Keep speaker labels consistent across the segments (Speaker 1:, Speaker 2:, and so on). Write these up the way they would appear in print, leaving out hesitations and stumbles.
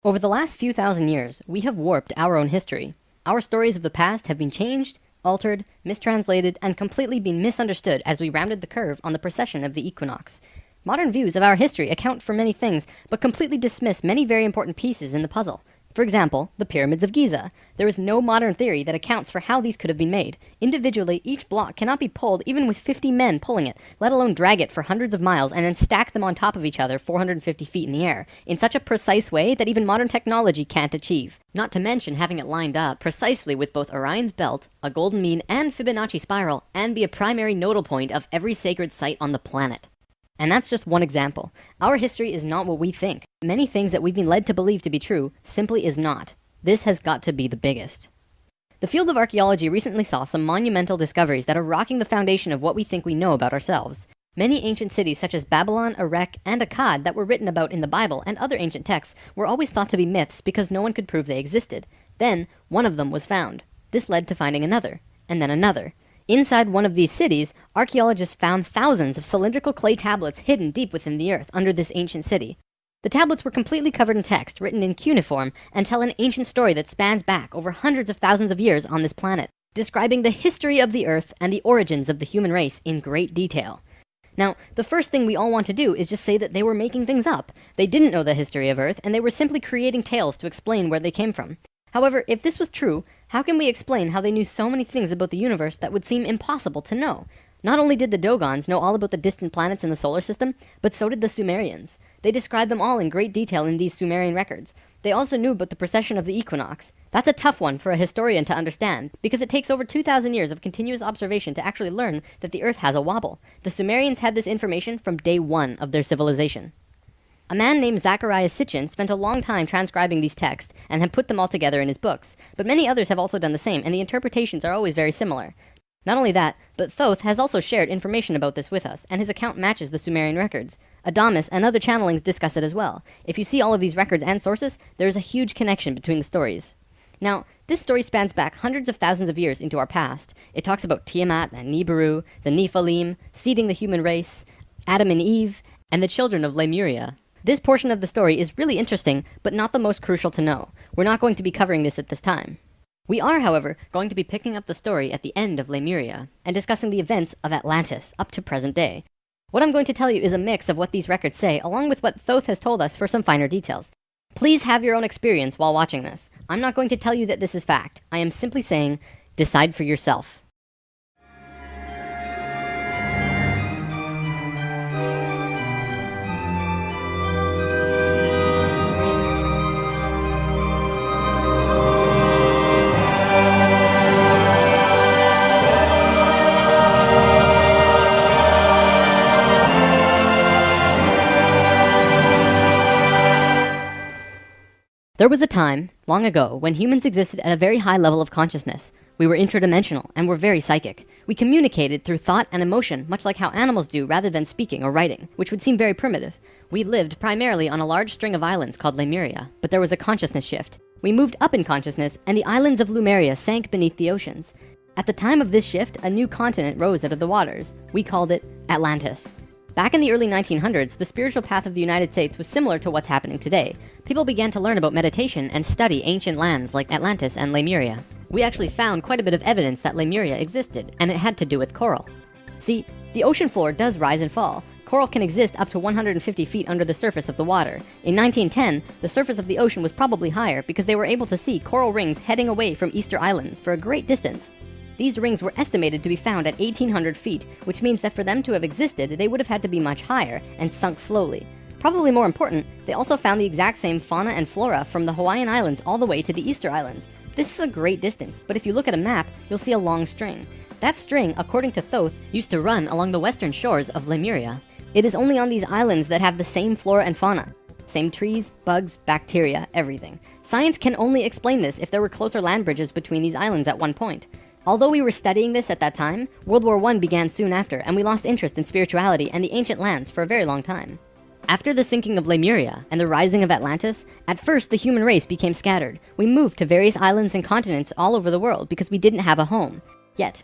Speaker 1: Over the last few thousand years, we have warped our own history. Our stories of the past have been changed, altered, mistranslated, and completely been misunderstood as we rounded the curve on the precession of the equinox. Modern views of our history account for many things, but completely dismiss many very important pieces in the puzzle. For example, the pyramids of Giza. There is no modern theory that accounts for how these could have been made. Individually, each block cannot be pulled even with 50 men pulling it, let alone drag it for hundreds of miles and then stack them on top of each other 450 feet in the air, in such a precise way that even modern technology can't achieve. Not to mention having it lined up precisely with both Orion's belt, a golden mean, and Fibonacci spiral, and be a primary nodal point of every sacred site on the planet. And that's just one example. Our history is not what we think. Many things that we've been led to believe to be true simply is not. This has got to be the biggest. The field of archaeology recently saw some monumental discoveries that are rocking the foundation of what we think we know about ourselves. Many ancient cities such as Babylon, Erech, and Akkad that were written about in the Bible and other ancient texts were always thought to be myths because no one could prove they existed. Then, one of them was found. This led to finding another, and then another. Inside one of these cities, archaeologists found thousands of cylindrical clay tablets hidden deep within the earth under this ancient city. The tablets were completely covered in text, written in cuneiform, and tell an ancient story that spans back over hundreds of thousands of years on this planet, describing the history of the earth and the origins of the human race in great detail. Now, the first thing we all want to do is just say that they were making things up. They didn't know the history of Earth, and they were simply creating tales to explain where they came from. However, if this was true, how can we explain how they knew so many things about the universe that would seem impossible to know? Not only did the Dogons know all about the distant planets in the solar system, but so did the Sumerians. They described them all in great detail in these Sumerian records. They also knew about the precession of the equinox. That's a tough one for a historian to understand, because it takes over 2,000 years of continuous observation to actually learn that the Earth has a wobble. The Sumerians had this information from day one of their civilization. A man named Zacharias Sitchin spent a long time transcribing these texts and had put them all together in his books, but many others have also done the same, and the interpretations are always very similar. Not only that, but Thoth has also shared information about this with us, and his account matches the Sumerian records. Adamus and other channelings discuss it as well. If you see all of these records and sources, there is a huge connection between the stories. Now, this story spans back hundreds of thousands of years into our past. It talks about Tiamat and Nibiru, the Nephilim, seeding the human race, Adam and Eve, and the children of Lemuria. This portion of the story is really interesting, but not the most crucial to know. We're not going to be covering this at this time. We are, however, going to be picking up the story at the end of Lemuria, and discussing the events of Atlantis up to present day. What I'm going to tell you is a mix of what these records say, along with what Thoth has told us for some finer details. Please have your own experience while watching this. I'm not going to tell you that this is fact. I am simply saying, decide for yourself. There was a time, long ago, when humans existed at a very high level of consciousness. We were interdimensional and were very psychic. We communicated through thought and emotion, much like how animals do rather than speaking or writing, which would seem very primitive. We lived primarily on a large string of islands called Lemuria, but there was a consciousness shift. We moved up in consciousness, and the islands of Lemuria sank beneath the oceans. At the time of this shift, a new continent rose out of the waters. We called it Atlantis. Back in the early 1900s, the spiritual path of the United States was similar to what's happening today. People began to learn about meditation and study ancient lands like Atlantis and Lemuria. We actually found quite a bit of evidence that Lemuria existed, and it had to do with coral. See, the ocean floor does rise and fall. Coral can exist up to 150 feet under the surface of the water. In 1910, the surface of the ocean was probably higher because they were able to see coral rings heading away from Easter Islands for a great distance. These rings were estimated to be found at 1,800 feet, which means that for them to have existed, they would have had to be much higher and sunk slowly. Probably more important, they also found the exact same fauna and flora from the Hawaiian Islands all the way to the Easter Islands. This is a great distance, but if you look at a map, you'll see a long string. That string, according to Thoth, used to run along the western shores of Lemuria. It is only on these islands that have the same flora and fauna. Same trees, bugs, bacteria, everything. Science can only explain this if there were closer land bridges between these islands at one point. Although we were studying this at that time, World War I began soon after, and we lost interest in spirituality and the ancient lands for a very long time. After the sinking of Lemuria and the rising of Atlantis, at first the human race became scattered. We moved to various islands and continents all over the world because we didn't have a home. Yet,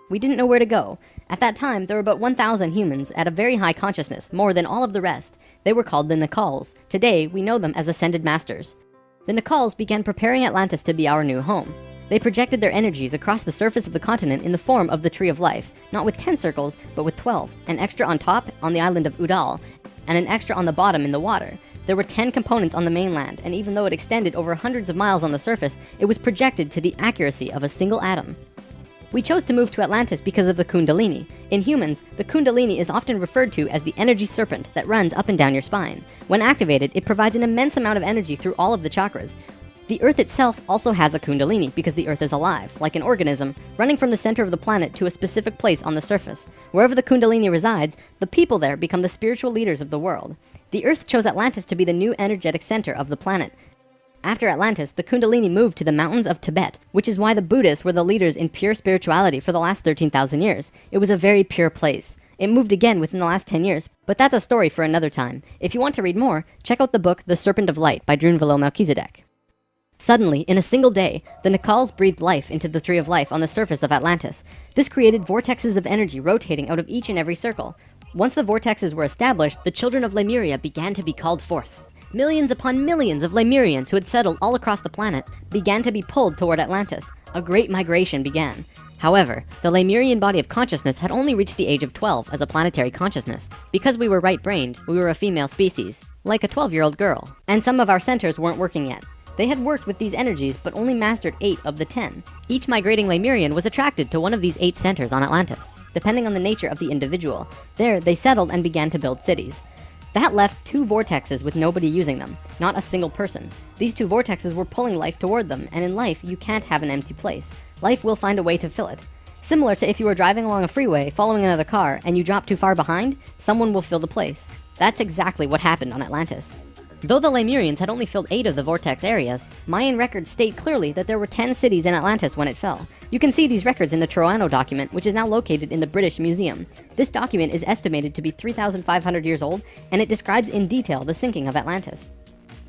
Speaker 1: we didn't know where to go. At that time, there were about 1,000 humans at a very high consciousness, more than all of the rest. They were called the Nakals. Today, we know them as Ascended Masters. The Nacals began preparing Atlantis to be our new home. They projected their energies across the surface of the continent in the form of the Tree of Life, not with 10 circles, but with 12, an extra on top on the island of Udal, and an extra on the bottom in the water. There were 10 components on the mainland, and even though it extended over hundreds of miles on the surface, it was projected to the accuracy of a single atom. We chose to move to Atlantis because of the Kundalini. In humans, the Kundalini is often referred to as the energy serpent that runs up and down your spine. When activated, it provides an immense amount of energy through all of the chakras. The Earth itself also has a Kundalini because the Earth is alive, like an organism, running from the center of the planet to a specific place on the surface. Wherever the Kundalini resides, the people there become the spiritual leaders of the world. The Earth chose Atlantis to be the new energetic center of the planet. After Atlantis, the Kundalini moved to the mountains of Tibet, which is why the Buddhists were the leaders in pure spirituality for the last 13,000 years. It was a very pure place. It moved again within the last 10 years, but that's a story for another time. If you want to read more, check out the book The Serpent of Light by Drunvalo Melchizedek. Suddenly, in a single day, the Nacals breathed life into the Tree of Life on the surface of Atlantis. This created vortexes of energy rotating out of each and every circle. Once the vortexes were established, the children of Lemuria began to be called forth. Millions upon millions of Lemurians who had settled all across the planet began to be pulled toward Atlantis. A great migration began. However, the Lemurian body of consciousness had only reached the age of 12 as a planetary consciousness. Because we were right-brained, we were a female species, like a 12-year-old girl. And some of our centers weren't working yet. They had worked with these energies, but only mastered 8 of the 10. Each migrating Lemurian was attracted to one of these 8 centers on Atlantis, depending on the nature of the individual. There, they settled and began to build cities. That left 2 vortexes with nobody using them, not a single person. These 2 vortexes were pulling life toward them, and in life, you can't have an empty place. Life will find a way to fill it. Similar to if you were driving along a freeway, following another car, and you drop too far behind, someone will fill the place. That's exactly what happened on Atlantis. Though the Lemurians had only filled 8 of the vortex areas, Mayan records state clearly that there were 10 cities in Atlantis when it fell. You can see these records in the Troano document, which is now located in the British Museum. This document is estimated to be 3,500 years old, and it describes in detail the sinking of Atlantis.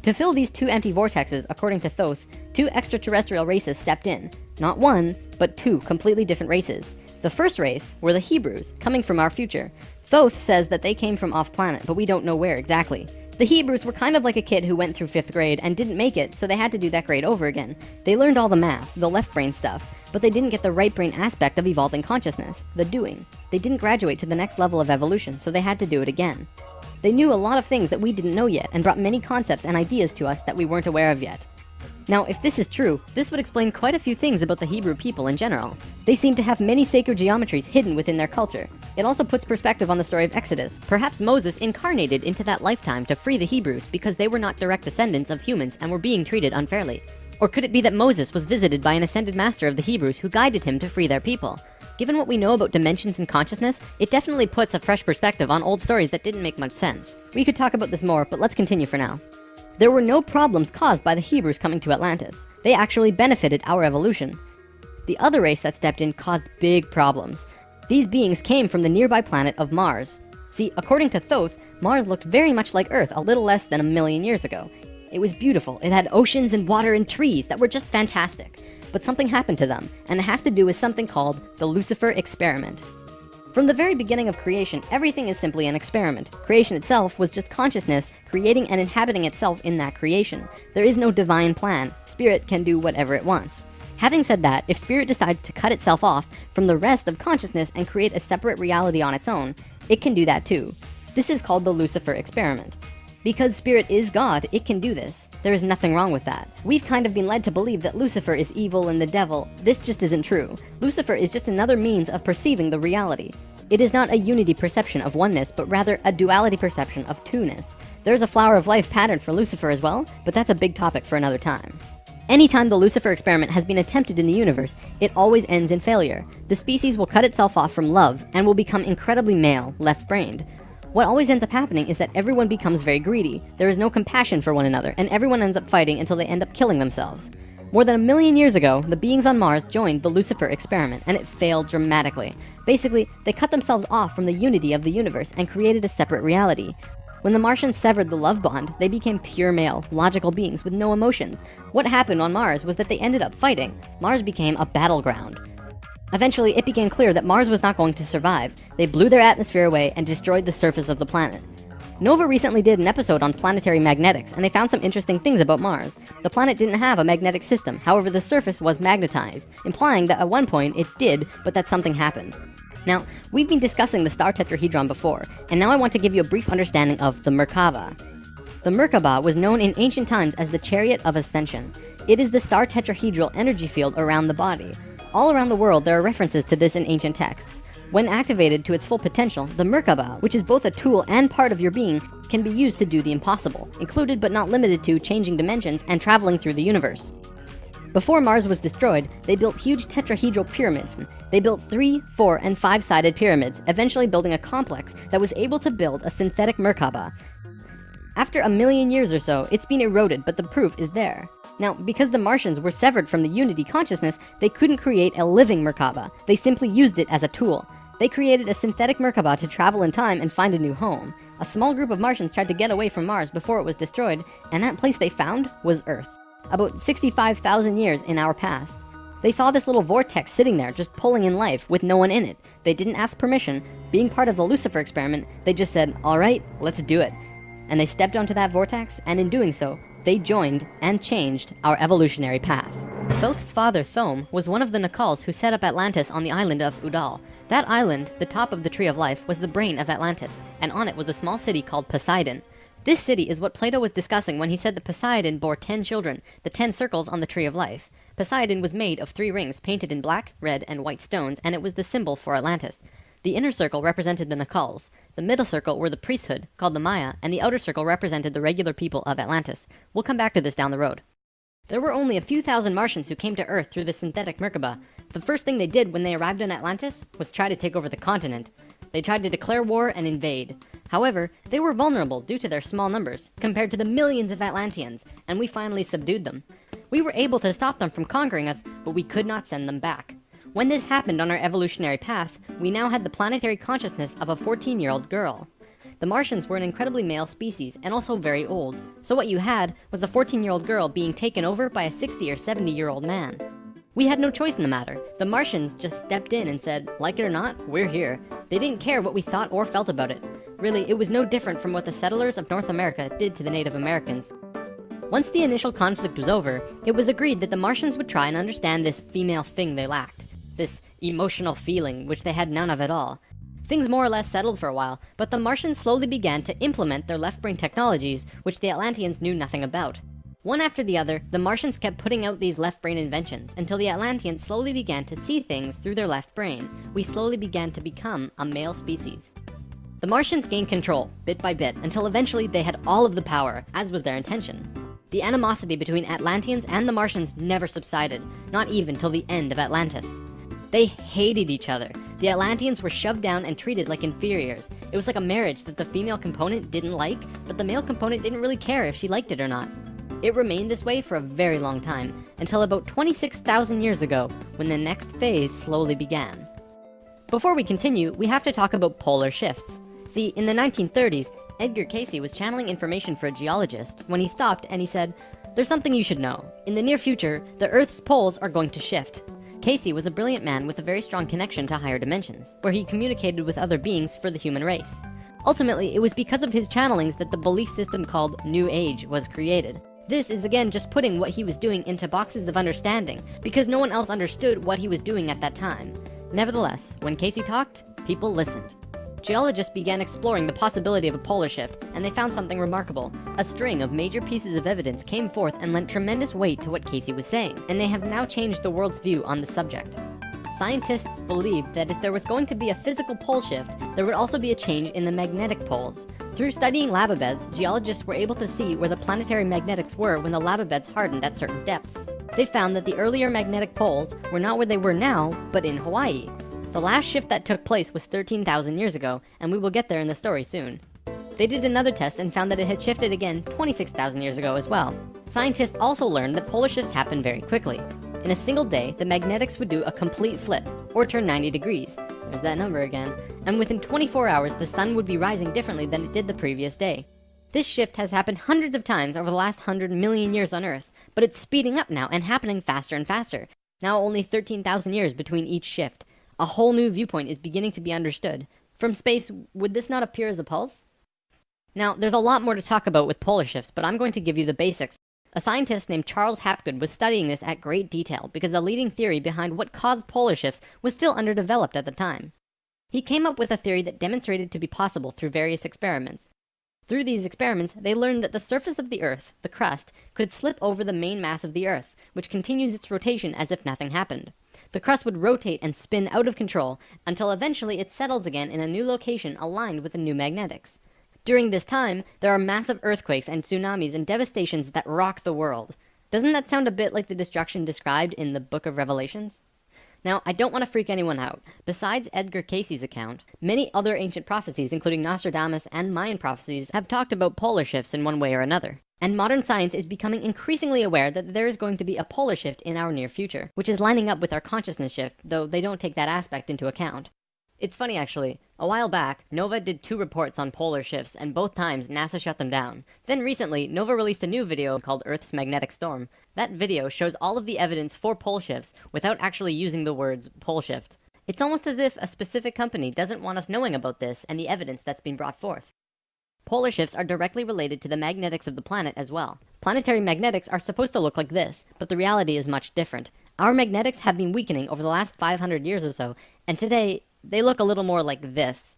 Speaker 1: To fill these 2 empty vortexes, according to Thoth, 2 extraterrestrial races stepped in. Not 1, but 2 completely different races. The first race were the Hebrews, coming from our future. Thoth says that they came from off-planet, but we don't know where exactly. The Hebrews were kind of like a kid who went through 5th grade and didn't make it, so they had to do that grade over again. They learned all the math, the left brain stuff, but they didn't get the right brain aspect of evolving consciousness, the doing. They didn't graduate to the next level of evolution, so they had to do it again. They knew a lot of things that we didn't know yet and brought many concepts and ideas to us that we weren't aware of yet. Now, if this is true, this would explain quite a few things about the Hebrew people in general. They seem to have many sacred geometries hidden within their culture. It also puts perspective on the story of Exodus. Perhaps Moses incarnated into that lifetime to free the Hebrews because they were not direct descendants of humans and were being treated unfairly. Or could it be that Moses was visited by an ascended master of the Hebrews who guided him to free their people? Given what we know about dimensions and consciousness, it definitely puts a fresh perspective on old stories that didn't make much sense. We could talk about this more, but let's continue for now. There were no problems caused by the Hebrews coming to Atlantis. They actually benefited our evolution. The other race that stepped in caused big problems. These beings came from the nearby planet of Mars. See, according to Thoth, Mars looked very much like Earth a little less than 1,000,000 years ago. It was beautiful. It had oceans and water and trees that were just fantastic. But something happened to them, and it has to do with something called the Lucifer experiment. From the very beginning of creation, everything is simply an experiment. Creation itself was just consciousness creating and inhabiting itself in that creation. There is no divine plan. Spirit can do whatever it wants. Having said that, if spirit decides to cut itself off from the rest of consciousness and create a separate reality on its own, it can do that too. This is called the Lucifer experiment. Because spirit is God, it can do this. There is nothing wrong with that. We've kind of been led to believe that Lucifer is evil and the devil. This just isn't true. Lucifer is just another means of perceiving the reality. It is not a unity perception of oneness, but rather a duality perception of two-ness. There's a flower of life pattern for Lucifer as well, but that's a big topic for another time. Anytime the Lucifer experiment has been attempted in the universe, it always ends in failure. The species will cut itself off from love and will become incredibly male, left-brained. What always ends up happening is that everyone becomes very greedy. There is no compassion for one another, and everyone ends up fighting until they end up killing themselves. More than 1,000,000 years ago, the beings on Mars joined the Lucifer experiment, and it failed dramatically. Basically, they cut themselves off from the unity of the universe and created a separate reality. When the Martians severed the love bond, they became pure male, logical beings with no emotions. What happened on Mars was that they ended up fighting. Mars became a battleground. Eventually, it became clear that Mars was not going to survive. They blew their atmosphere away and destroyed the surface of the planet. Nova recently did an episode on planetary magnetics, and they found some interesting things about Mars. The planet didn't have a magnetic system, however the surface was magnetized, implying that at one point it did, but that something happened. Now, we've been discussing the star tetrahedron before, and now I want to give you a brief understanding of the Merkaba. The Merkaba was known in ancient times as the Chariot of Ascension. It is the star tetrahedral energy field around the body. All around the world, there are references to this in ancient texts. When activated to its full potential, the Merkaba, which is both a tool and part of your being, can be used to do the impossible, included but not limited to changing dimensions and traveling through the universe. Before Mars was destroyed, they built huge tetrahedral pyramids. They built 3, 4, and 5-sided pyramids, eventually building a complex that was able to build a synthetic Merkaba. After 1 million years or so, it's been eroded, but the proof is there. Now, because the Martians were severed from the Unity consciousness, they couldn't create a living Merkaba. They simply used it as a tool. They created a synthetic Merkaba to travel in time and find a new home. A small group of Martians tried to get away from Mars before it was destroyed, and that place they found was Earth. About 65,000 years in our past. They saw this little vortex sitting there, just pulling in life, with no one in it. They didn't ask permission. Being part of the Lucifer experiment, they just said, alright, let's do it. And they stepped onto that vortex, and in doing so, they joined and changed our evolutionary path. Thoth's father, Thome, was one of the Nacals who set up Atlantis on the island of Udal. That island, the top of the Tree of Life, was the brain of Atlantis, and on it was a small city called Poseidon. This city is what Plato was discussing when he said that Poseidon bore 10 children, the 10 circles on the Tree of Life. Poseidon was made of 3 rings painted in black, red, and white stones, and it was the symbol for Atlantis. The inner circle represented the Nacals. The middle circle were the priesthood, called the Maya, and the outer circle represented the regular people of Atlantis. We'll come back to this down the road. There were only a few thousand Martians who came to Earth through the synthetic Merkaba. The first thing they did when they arrived in Atlantis was try to take over the continent. They tried to declare war and invade. However, they were vulnerable due to their small numbers, compared to the millions of Atlanteans, and we finally subdued them. We were able to stop them from conquering us, but we could not send them back. When this happened on our evolutionary path, we now had the planetary consciousness of a 14-year-old girl. The Martians were an incredibly male species, and also very old, so what you had was a 14-year-old girl being taken over by a 60 or 70-year-old man. We had no choice in the matter. The Martians just stepped in and said, like it or not, we're here. They didn't care what we thought or felt about it. Really, it was no different from what the settlers of North America did to the Native Americans. Once the initial conflict was over, it was agreed that the Martians would try and understand this female thing they lacked. This emotional feeling, which they had none of at all. Things more or less settled for a while, but the Martians slowly began to implement their left-brain technologies, which the Atlanteans knew nothing about. One after the other, the Martians kept putting out these left-brain inventions, until the Atlanteans slowly began to see things through their left brain. We slowly began to become a male species. The Martians gained control, bit by bit, until eventually they had all of the power, as was their intention. The animosity between Atlanteans and the Martians never subsided, not even till the end of Atlantis. They hated each other. The Atlanteans were shoved down and treated like inferiors. It was like a marriage that the female component didn't like, but the male component didn't really care if she liked it or not. It remained this way for a very long time, until about 26,000 years ago, when the next phase slowly began. Before we continue, we have to talk about polar shifts. See, in the 1930s, Edgar Cayce was channeling information for a geologist when he stopped and he said, "There's something you should know. In the near future, the Earth's poles are going to shift." Cayce was a brilliant man with a very strong connection to higher dimensions, where he communicated with other beings for the human race. Ultimately, it was because of his channelings that the belief system called New Age was created. This is again just putting what he was doing into boxes of understanding, because no one else understood what he was doing at that time. Nevertheless, when Cayce talked, people listened. Geologists began exploring the possibility of a polar shift, and they found something remarkable. A string of major pieces of evidence came forth and lent tremendous weight to what Cayce was saying, and they have now changed the world's view on the subject. Scientists believed that if there was going to be a physical pole shift, there would also be a change in the magnetic poles. Through studying lava beds, geologists were able to see where the planetary magnetics were when the lava beds hardened at certain depths. They found that the earlier magnetic poles were not where they were now, but in Hawaii. The last shift that took place was 13,000 years ago, and we will get there in the story soon. They did another test and found that it had shifted again 26,000 years ago as well. Scientists also learned that polar shifts happen very quickly. In a single day, the magnetics would do a complete flip, or turn 90 degrees. There's that number again. And within 24 hours, the sun would be rising differently than it did the previous day. This shift has happened hundreds of times over the last 100 million years on Earth, but it's speeding up now and happening faster and faster. Now only 13,000 years between each shift. A whole new viewpoint is beginning to be understood. From space, would this not appear as a pulse? Now, there's a lot more to talk about with polar shifts, but I'm going to give you the basics. A scientist named Charles Hapgood was studying this at great detail because the leading theory behind what caused polar shifts was still underdeveloped at the time. He came up with a theory that demonstrated to be possible through various experiments. Through these experiments, they learned that the surface of the Earth, the crust, could slip over the main mass of the Earth, which continues its rotation as if nothing happened. The crust would rotate and spin out of control until eventually it settles again in a new location aligned with the new magnetics. During this time, there are massive earthquakes and tsunamis and devastations that rock the world. Doesn't that sound a bit like the destruction described in the Book of Revelations? Now, I don't want to freak anyone out. Besides Edgar Cayce's account, many other ancient prophecies, including Nostradamus and Mayan prophecies, have talked about polar shifts in one way or another. And modern science is becoming increasingly aware that there is going to be a polar shift in our near future, which is lining up with our consciousness shift, though they don't take that aspect into account. It's funny actually, a while back, NOVA did 2 reports on polar shifts, and both times NASA shut them down. Then recently, NOVA released a new video called Earth's Magnetic Storm. That video shows all of the evidence for pole shifts without actually using the words pole shift. It's almost as if a specific company doesn't want us knowing about this and the evidence that's been brought forth. Polar shifts are directly related to the magnetics of the planet as well. Planetary magnetics are supposed to look like this, but the reality is much different. Our magnetics have been weakening over the last 500 years or so, and today, they look a little more like this.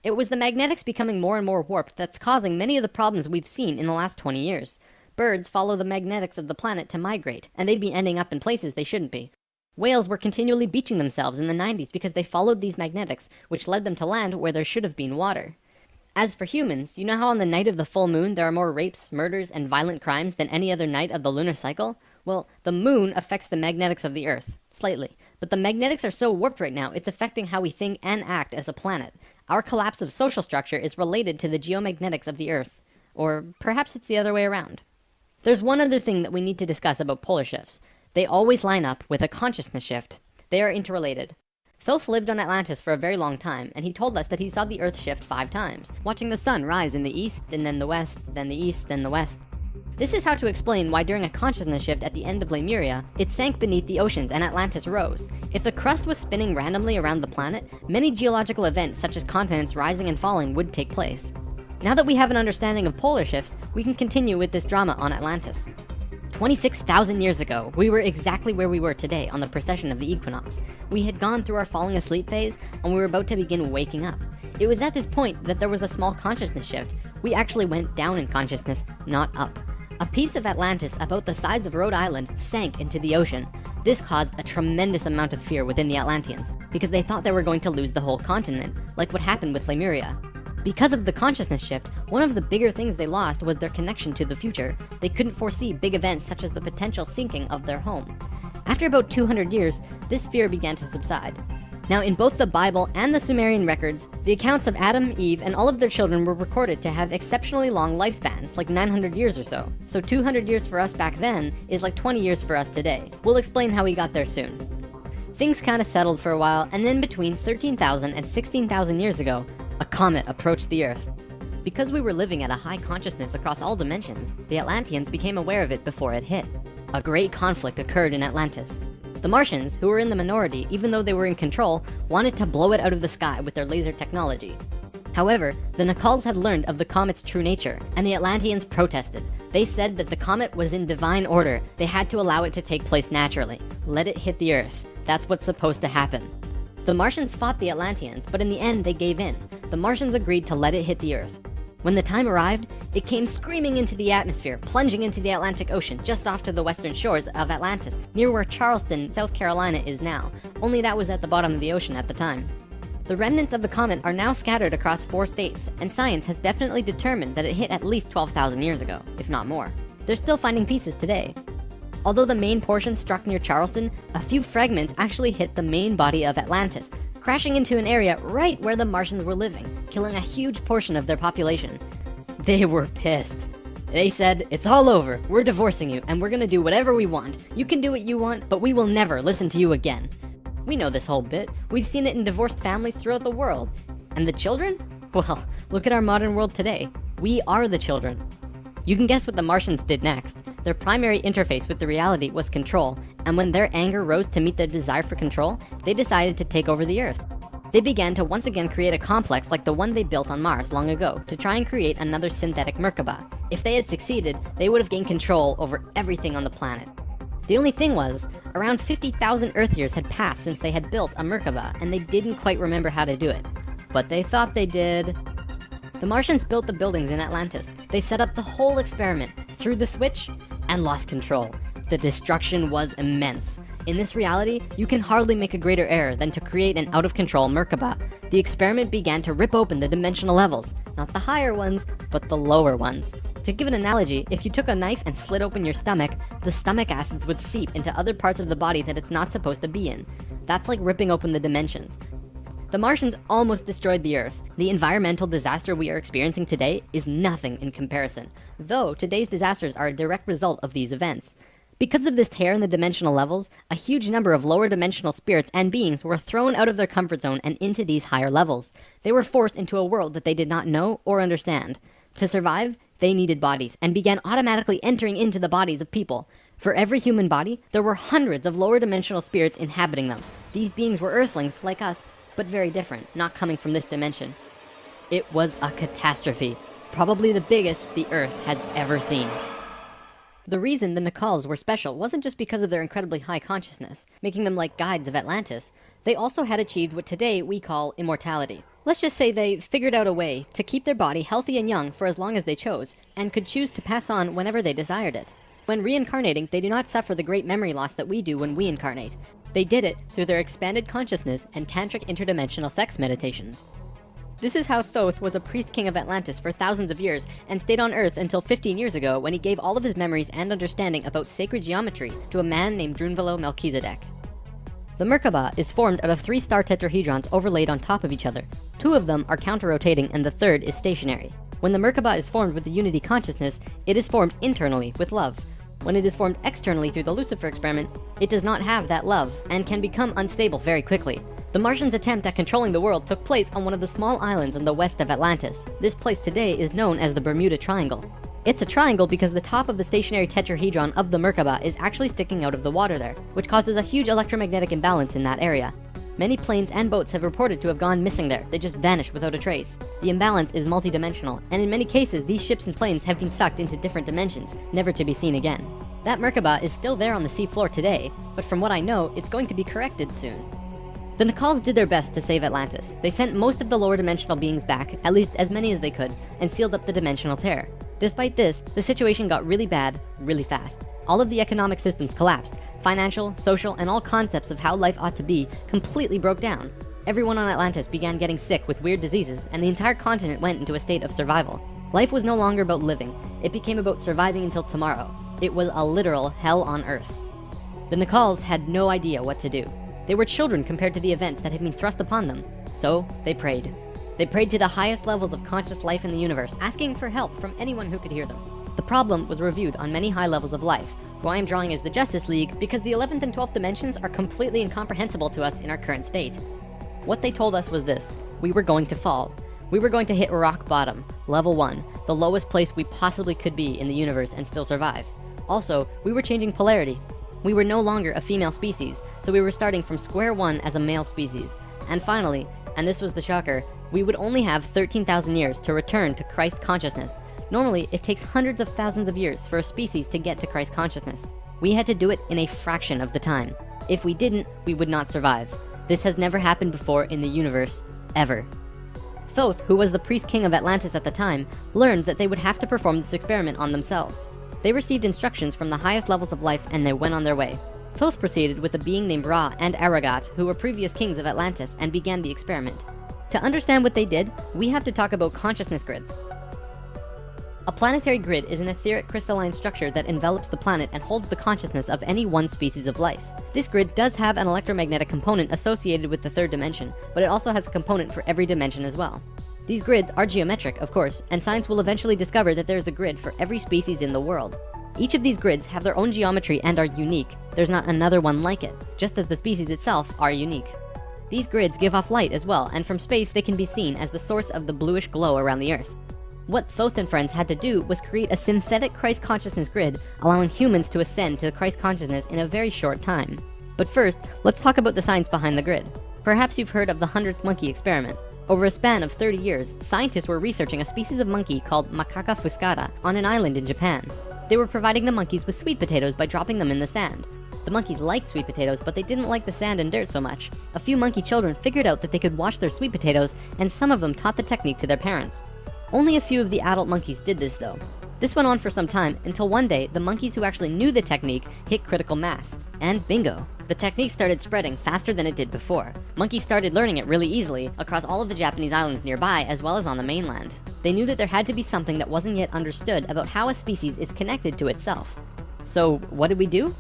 Speaker 1: It was the magnetics becoming more and more warped that's causing many of the problems we've seen in the last 20 years. Birds follow the magnetics of the planet to migrate, and they'd be ending up in places they shouldn't be. Whales were continually beaching themselves in the 90s because they followed these magnetics, which led them to land where there should have been water. As for humans, you know how on the night of the full moon there are more rapes, murders, and violent crimes than any other night of the lunar cycle? Well, the moon affects the magnetics of the Earth, slightly. But the magnetics are so warped right now, it's affecting how we think and act as a planet. Our collapse of social structure is related to the geomagnetics of the Earth. Or perhaps it's the other way around. There's one other thing that we need to discuss about polar shifts. They always line up with a consciousness shift. They are interrelated. Thoth lived on Atlantis for a very long time, and he told us that he saw the Earth shift 5 times, watching the sun rise in the east, and then the west, then the east, then the west. This is how to explain why during a consciousness shift at the end of Lemuria, it sank beneath the oceans and Atlantis rose. If the crust was spinning randomly around the planet, many geological events such as continents rising and falling would take place. Now that we have an understanding of polar shifts, we can continue with this drama on Atlantis. 26,000 years ago, we were exactly where we were today on the precession of the equinox. We had gone through our falling asleep phase, and we were about to begin waking up. It was at this point that there was a small consciousness shift. We actually went down in consciousness, not up. A piece of Atlantis about the size of Rhode Island sank into the ocean. This caused a tremendous amount of fear within the Atlanteans, because they thought they were going to lose the whole continent, like what happened with Lemuria. Because of the consciousness shift, one of the bigger things they lost was their connection to the future. They couldn't foresee big events such as the potential sinking of their home. After about 200 years, this fear began to subside. Now, in both the Bible and the Sumerian records, the accounts of Adam, Eve, and all of their children were recorded to have exceptionally long lifespans, like 900 years or so. So 200 years for us back then is like 20 years for us today. We'll explain how we got there soon. Things kind of settled for a while, and then between 13,000 and 16,000 years ago, a comet approached the Earth. Because we were living at a high consciousness across all dimensions, the Atlanteans became aware of it before it hit. A great conflict occurred in Atlantis. The Martians, who were in the minority even though they were in control, wanted to blow it out of the sky with their laser technology. However, the Nacals had learned of the comet's true nature, and the Atlanteans protested. They said that the comet was in divine order. They had to allow it to take place naturally. Let it hit the Earth. That's what's supposed to happen. The Martians fought the Atlanteans, but in the end they gave in. The Martians agreed to let it hit the Earth. When the time arrived, it came screaming into the atmosphere, plunging into the Atlantic Ocean just off to the western shores of Atlantis, near where Charleston, South Carolina is now, only that was at the bottom of the ocean at the time. The remnants of the comet are now scattered across 4 states, and science has definitely determined that it hit at least 12,000 years ago, if not more. They're still finding pieces today. Although the main portion struck near Charleston, a few fragments actually hit the main body of Atlantis, crashing into an area right where the Martians were living, killing a huge portion of their population. They were pissed. They said, "It's all over, we're divorcing you, and we're gonna do whatever we want. You can do what you want, but we will never listen to you again." We know this whole bit. We've seen it in divorced families throughout the world. And the children? Well, look at our modern world today. We are the children. You can guess what the Martians did next. Their primary interface with the reality was control, and when their anger rose to meet their desire for control, they decided to take over the Earth. They began to once again create a complex like the one they built on Mars long ago to try and create another synthetic Merkaba. If they had succeeded, they would have gained control over everything on the planet. The only thing was, around 50,000 Earth years had passed since they had built a Merkaba, and they didn't quite remember how to do it. But they thought they did. The Martians built the buildings in Atlantis. They set up the whole experiment, threw the switch, and lost control. The destruction was immense. In this reality, you can hardly make a greater error than to create an out-of-control Merkaba. The experiment began to rip open the dimensional levels, not the higher ones, but the lower ones. To give an analogy, if you took a knife and slit open your stomach, the stomach acids would seep into other parts of the body that it's not supposed to be in. That's like ripping open the dimensions. The Martians almost destroyed the Earth. The environmental disaster we are experiencing today is nothing in comparison, though today's disasters are a direct result of these events. Because of this tear in the dimensional levels, a huge number of lower dimensional spirits and beings were thrown out of their comfort zone and into these higher levels. They were forced into a world that they did not know or understand. To survive, they needed bodies and began automatically entering into the bodies of people. For every human body, there were hundreds of lower dimensional spirits inhabiting them. These beings were Earthlings like us, but very different, not coming from this dimension. It was a catastrophe, probably the biggest the Earth has ever seen. The reason the Nacals were special wasn't just because of their incredibly high consciousness, making them like guides of Atlantis. They also had achieved what today we call immortality. Let's just say they figured out a way to keep their body healthy and young for as long as they chose, and could choose to pass on whenever they desired it. When reincarnating, they do not suffer the great memory loss that we do when we incarnate. They did it through their expanded consciousness and tantric interdimensional sex meditations. This is how Thoth was a priest king of Atlantis for thousands of years and stayed on Earth until 15 years ago when he gave all of his memories and understanding about sacred geometry to a man named Drunvalo Melchizedek. The Merkaba is formed out of 3 star tetrahedrons overlaid on top of each other. 2 of them are counter-rotating and the third is stationary. When the Merkaba is formed with the unity consciousness, it is formed internally with love. When it is formed externally through the Lucifer experiment, it does not have that love and can become unstable very quickly. The Martians' attempt at controlling the world took place on one of the small islands in the west of Atlantis. This place today is known as the Bermuda Triangle. It's a triangle because the top of the stationary tetrahedron of the Merkaba is actually sticking out of the water there, which causes a huge electromagnetic imbalance in that area. Many planes and boats have reported to have gone missing there. They just vanished without a trace. The imbalance is multidimensional, and in many cases, these ships and planes have been sucked into different dimensions, never to be seen again. That Merkaba is still there on the seafloor today, but from what I know, it's going to be corrected soon. The Nacals did their best to save Atlantis. They sent most of the lower dimensional beings back, at least as many as they could, and sealed up the dimensional tear. Despite this, the situation got really bad, really fast. All of the economic systems collapsed. Financial, social, and all concepts of how life ought to be completely broke down. Everyone on Atlantis began getting sick with weird diseases, and the entire continent went into a state of survival. Life was no longer about living. It became about surviving until tomorrow. It was a literal hell on Earth. The Nacals had no idea what to do. They were children compared to the events that had been thrust upon them. So they prayed. They prayed to the highest levels of conscious life in the universe, asking for help from anyone who could hear them. The problem was reviewed on many high levels of life, who I am drawing as the Justice League because the 11th and 12th dimensions are completely incomprehensible to us in our current state. What they told us was this: we were going to fall. We were going to hit rock bottom, level 1, the lowest place we possibly could be in the universe and still survive. Also, we were changing polarity. We were no longer a female species, so we were starting from square one as a male species. And finally, and this was the shocker, we would only have 13,000 years to return to Christ consciousness. Normally, it takes hundreds of thousands of years for a species to get to Christ consciousness. We had to do it in a fraction of the time. If we didn't, we would not survive. This has never happened before in the universe, ever. Thoth, who was the priest king of Atlantis at the time, learned that they would have to perform this experiment on themselves. They received instructions from the highest levels of life and they went on their way. Thoth proceeded with a being named Ra and Aragat, who were previous kings of Atlantis, and began the experiment. To understand what they did, we have to talk about consciousness grids. A planetary grid is an etheric crystalline structure that envelops the planet and holds the consciousness of any one species of life. This grid does have an electromagnetic component associated with the third dimension, but it also has a component for every dimension as well. These grids are geometric, of course, and science will eventually discover that there is a grid for every species in the world. Each of these grids have their own geometry and are unique. There's not another one like it, just as the species itself are unique. These grids give off light as well, and from space they can be seen as the source of the bluish glow around the Earth. What Thoth and friends had to do was create a synthetic Christ consciousness grid, allowing humans to ascend to Christ consciousness in a very short time. But first, let's talk about the science behind the grid. Perhaps you've heard of the 100th monkey experiment. Over a span of 30 years, scientists were researching a species of monkey called Macaca fuscata on an island in Japan. They were providing the monkeys with sweet potatoes by dropping them in the sand. The monkeys liked sweet potatoes, but they didn't like the sand and dirt so much. A few monkey children figured out that they could wash their sweet potatoes, and some of them taught the technique to their parents. Only a few of the adult monkeys did this though. This went on for some time until one day, the monkeys who actually knew the technique hit critical mass. And bingo, the technique started spreading faster than it did before. Monkeys started learning it really easily across all of the Japanese islands nearby as well as on the mainland. They knew that there had to be something that wasn't yet understood about how a species is connected to itself. So what did we do?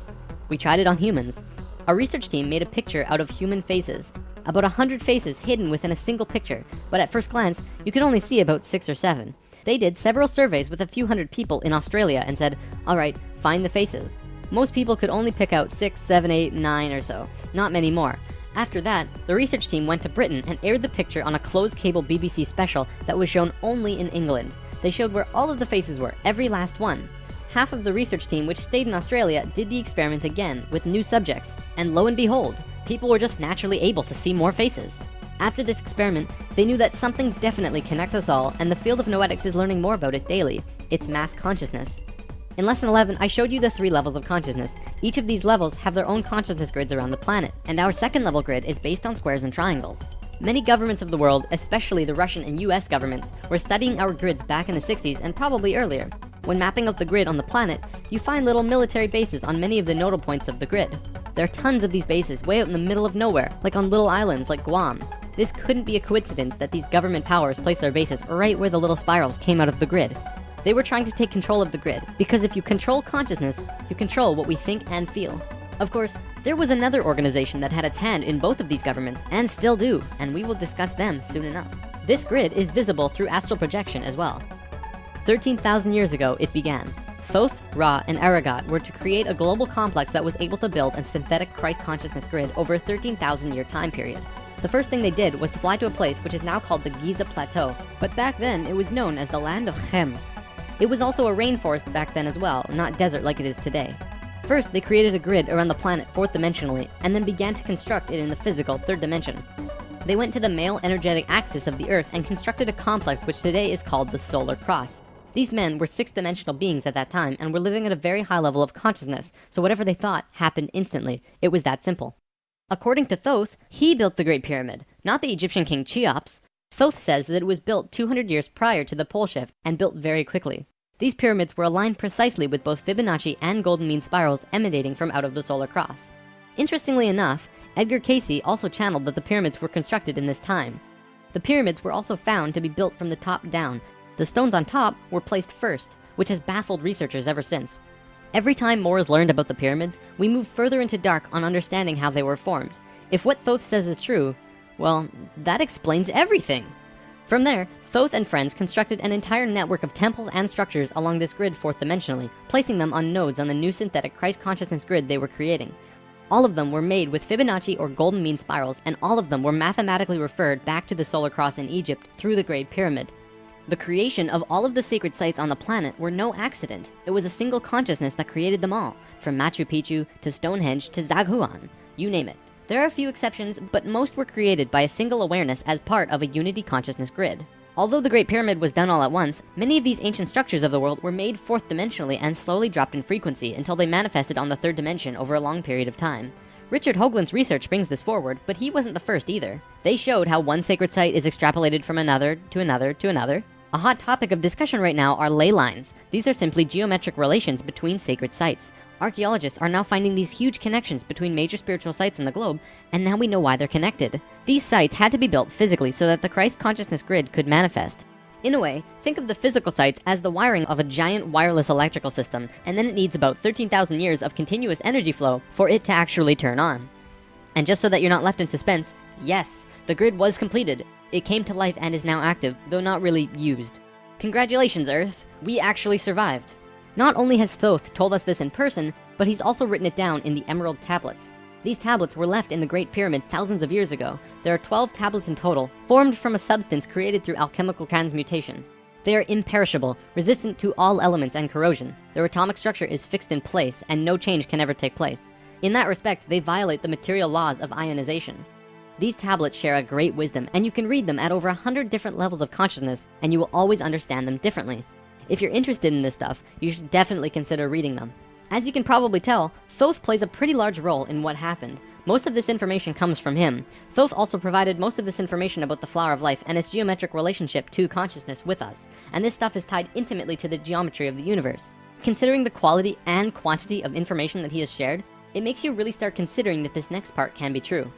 Speaker 1: We tried it on humans. Our research team made a picture out of human faces. About 100 faces hidden within a single picture, but at first glance, you could only see about 6 or 7. They did several surveys with a few hundred people in Australia and said, all right, find the faces. Most people could only pick out 6, 7, 8, 9 or so, not many more. After that, the research team went to Britain and aired the picture on a closed cable BBC special that was shown only in England. They showed where all of the faces were, every last one. Half of the research team, which stayed in Australia, did the experiment again with new subjects. And lo and behold, people were just naturally able to see more faces. After this experiment, they knew that something definitely connects us all, and the field of noetics is learning more about it daily. It's mass consciousness. In lesson 11, I showed you the 3 levels of consciousness. Each of these levels have their own consciousness grids around the planet, and our second level grid is based on squares and triangles. Many governments of the world, especially the Russian and US governments, were studying our grids back in the 60s and probably earlier. When mapping out the grid on the planet, you find little military bases on many of the nodal points of the grid. There are tons of these bases way out in the middle of nowhere, like on little islands like Guam. This couldn't be a coincidence that these government powers placed their bases right where the little spirals came out of the grid. They were trying to take control of the grid, because if you control consciousness, you control what we think and feel. Of course, there was another organization that had its hand in both of these governments, and still do, and we will discuss them soon enough. This grid is visible through astral projection as well. 13,000 years ago, it began. Thoth, Ra, and Aragat were to create a global complex that was able to build a synthetic Christ consciousness grid over a 13,000 year time period. The first thing they did was to fly to a place which is now called the Giza Plateau, but back then it was known as the land of Chem. It was also a rainforest back then as well, not desert like it is today. First, they created a grid around the planet 4th dimensionally, and then began to construct it in the physical 3rd dimension. They went to the male energetic axis of the Earth and constructed a complex which today is called the Solar Cross. These men were 6th dimensional beings at that time and were living at a very high level of consciousness, so whatever they thought happened instantly. It was that simple. According to Thoth, he built the Great Pyramid, not the Egyptian king Cheops. Thoth says that it was built 200 years prior to the pole shift and built very quickly. These pyramids were aligned precisely with both Fibonacci and golden mean spirals emanating from out of the solar cross. Interestingly enough, Edgar Cayce also channeled that the pyramids were constructed in this time. The pyramids were also found to be built from the top down. The stones on top were placed first, which has baffled researchers ever since. Every time more is learned about the pyramids, we move further into dark on understanding how they were formed. If what Thoth says is true, well, that explains everything. From there, Thoth and friends constructed an entire network of temples and structures along this grid 4th dimensionally, placing them on nodes on the new synthetic Christ consciousness grid they were creating. All of them were made with Fibonacci or golden mean spirals, and all of them were mathematically referred back to the solar cross in Egypt through the Great Pyramid. The creation of all of the sacred sites on the planet were no accident. It was a single consciousness that created them all, from Machu Picchu to Stonehenge to Zaghuan, you name it. There are a few exceptions, but most were created by a single awareness as part of a unity consciousness grid. Although the Great Pyramid was done all at once, many of these ancient structures of the world were made 4th dimensionally and slowly dropped in frequency until they manifested on the 3rd dimension over a long period of time. Richard Hoagland's research brings this forward, but he wasn't the first either. They showed how one sacred site is extrapolated from another to another to another. A hot topic of discussion right now are ley lines. These are simply geometric relations between sacred sites. Archaeologists are now finding these huge connections between major spiritual sites in the globe, and now we know why they're connected. These sites had to be built physically so that the Christ consciousness grid could manifest. In a way, think of the physical sites as the wiring of a giant wireless electrical system, and then it needs about 13,000 years of continuous energy flow for it to actually turn on. And just so that you're not left in suspense, yes, the grid was completed. It came to life and is now active, though not really used. Congratulations, Earth! We actually survived. Not only has Thoth told us this in person, but he's also written it down in the Emerald Tablets. These tablets were left in the Great Pyramid thousands of years ago. There are 12 tablets in total, formed from a substance created through alchemical transmutation. They are imperishable, resistant to all elements and corrosion. Their atomic structure is fixed in place, and no change can ever take place. In that respect, they violate the material laws of ionization. These tablets share a great wisdom, and you can read them at over 100 different levels of consciousness, and you will always understand them differently. If you're interested in this stuff, you should definitely consider reading them. As you can probably tell, Thoth plays a pretty large role in what happened. Most of this information comes from him. Thoth also provided most of this information about the flower of life and its geometric relationship to consciousness with us. And this stuff is tied intimately to the geometry of the universe. Considering the quality and quantity of information that he has shared, it makes you really start considering that this next part can be true.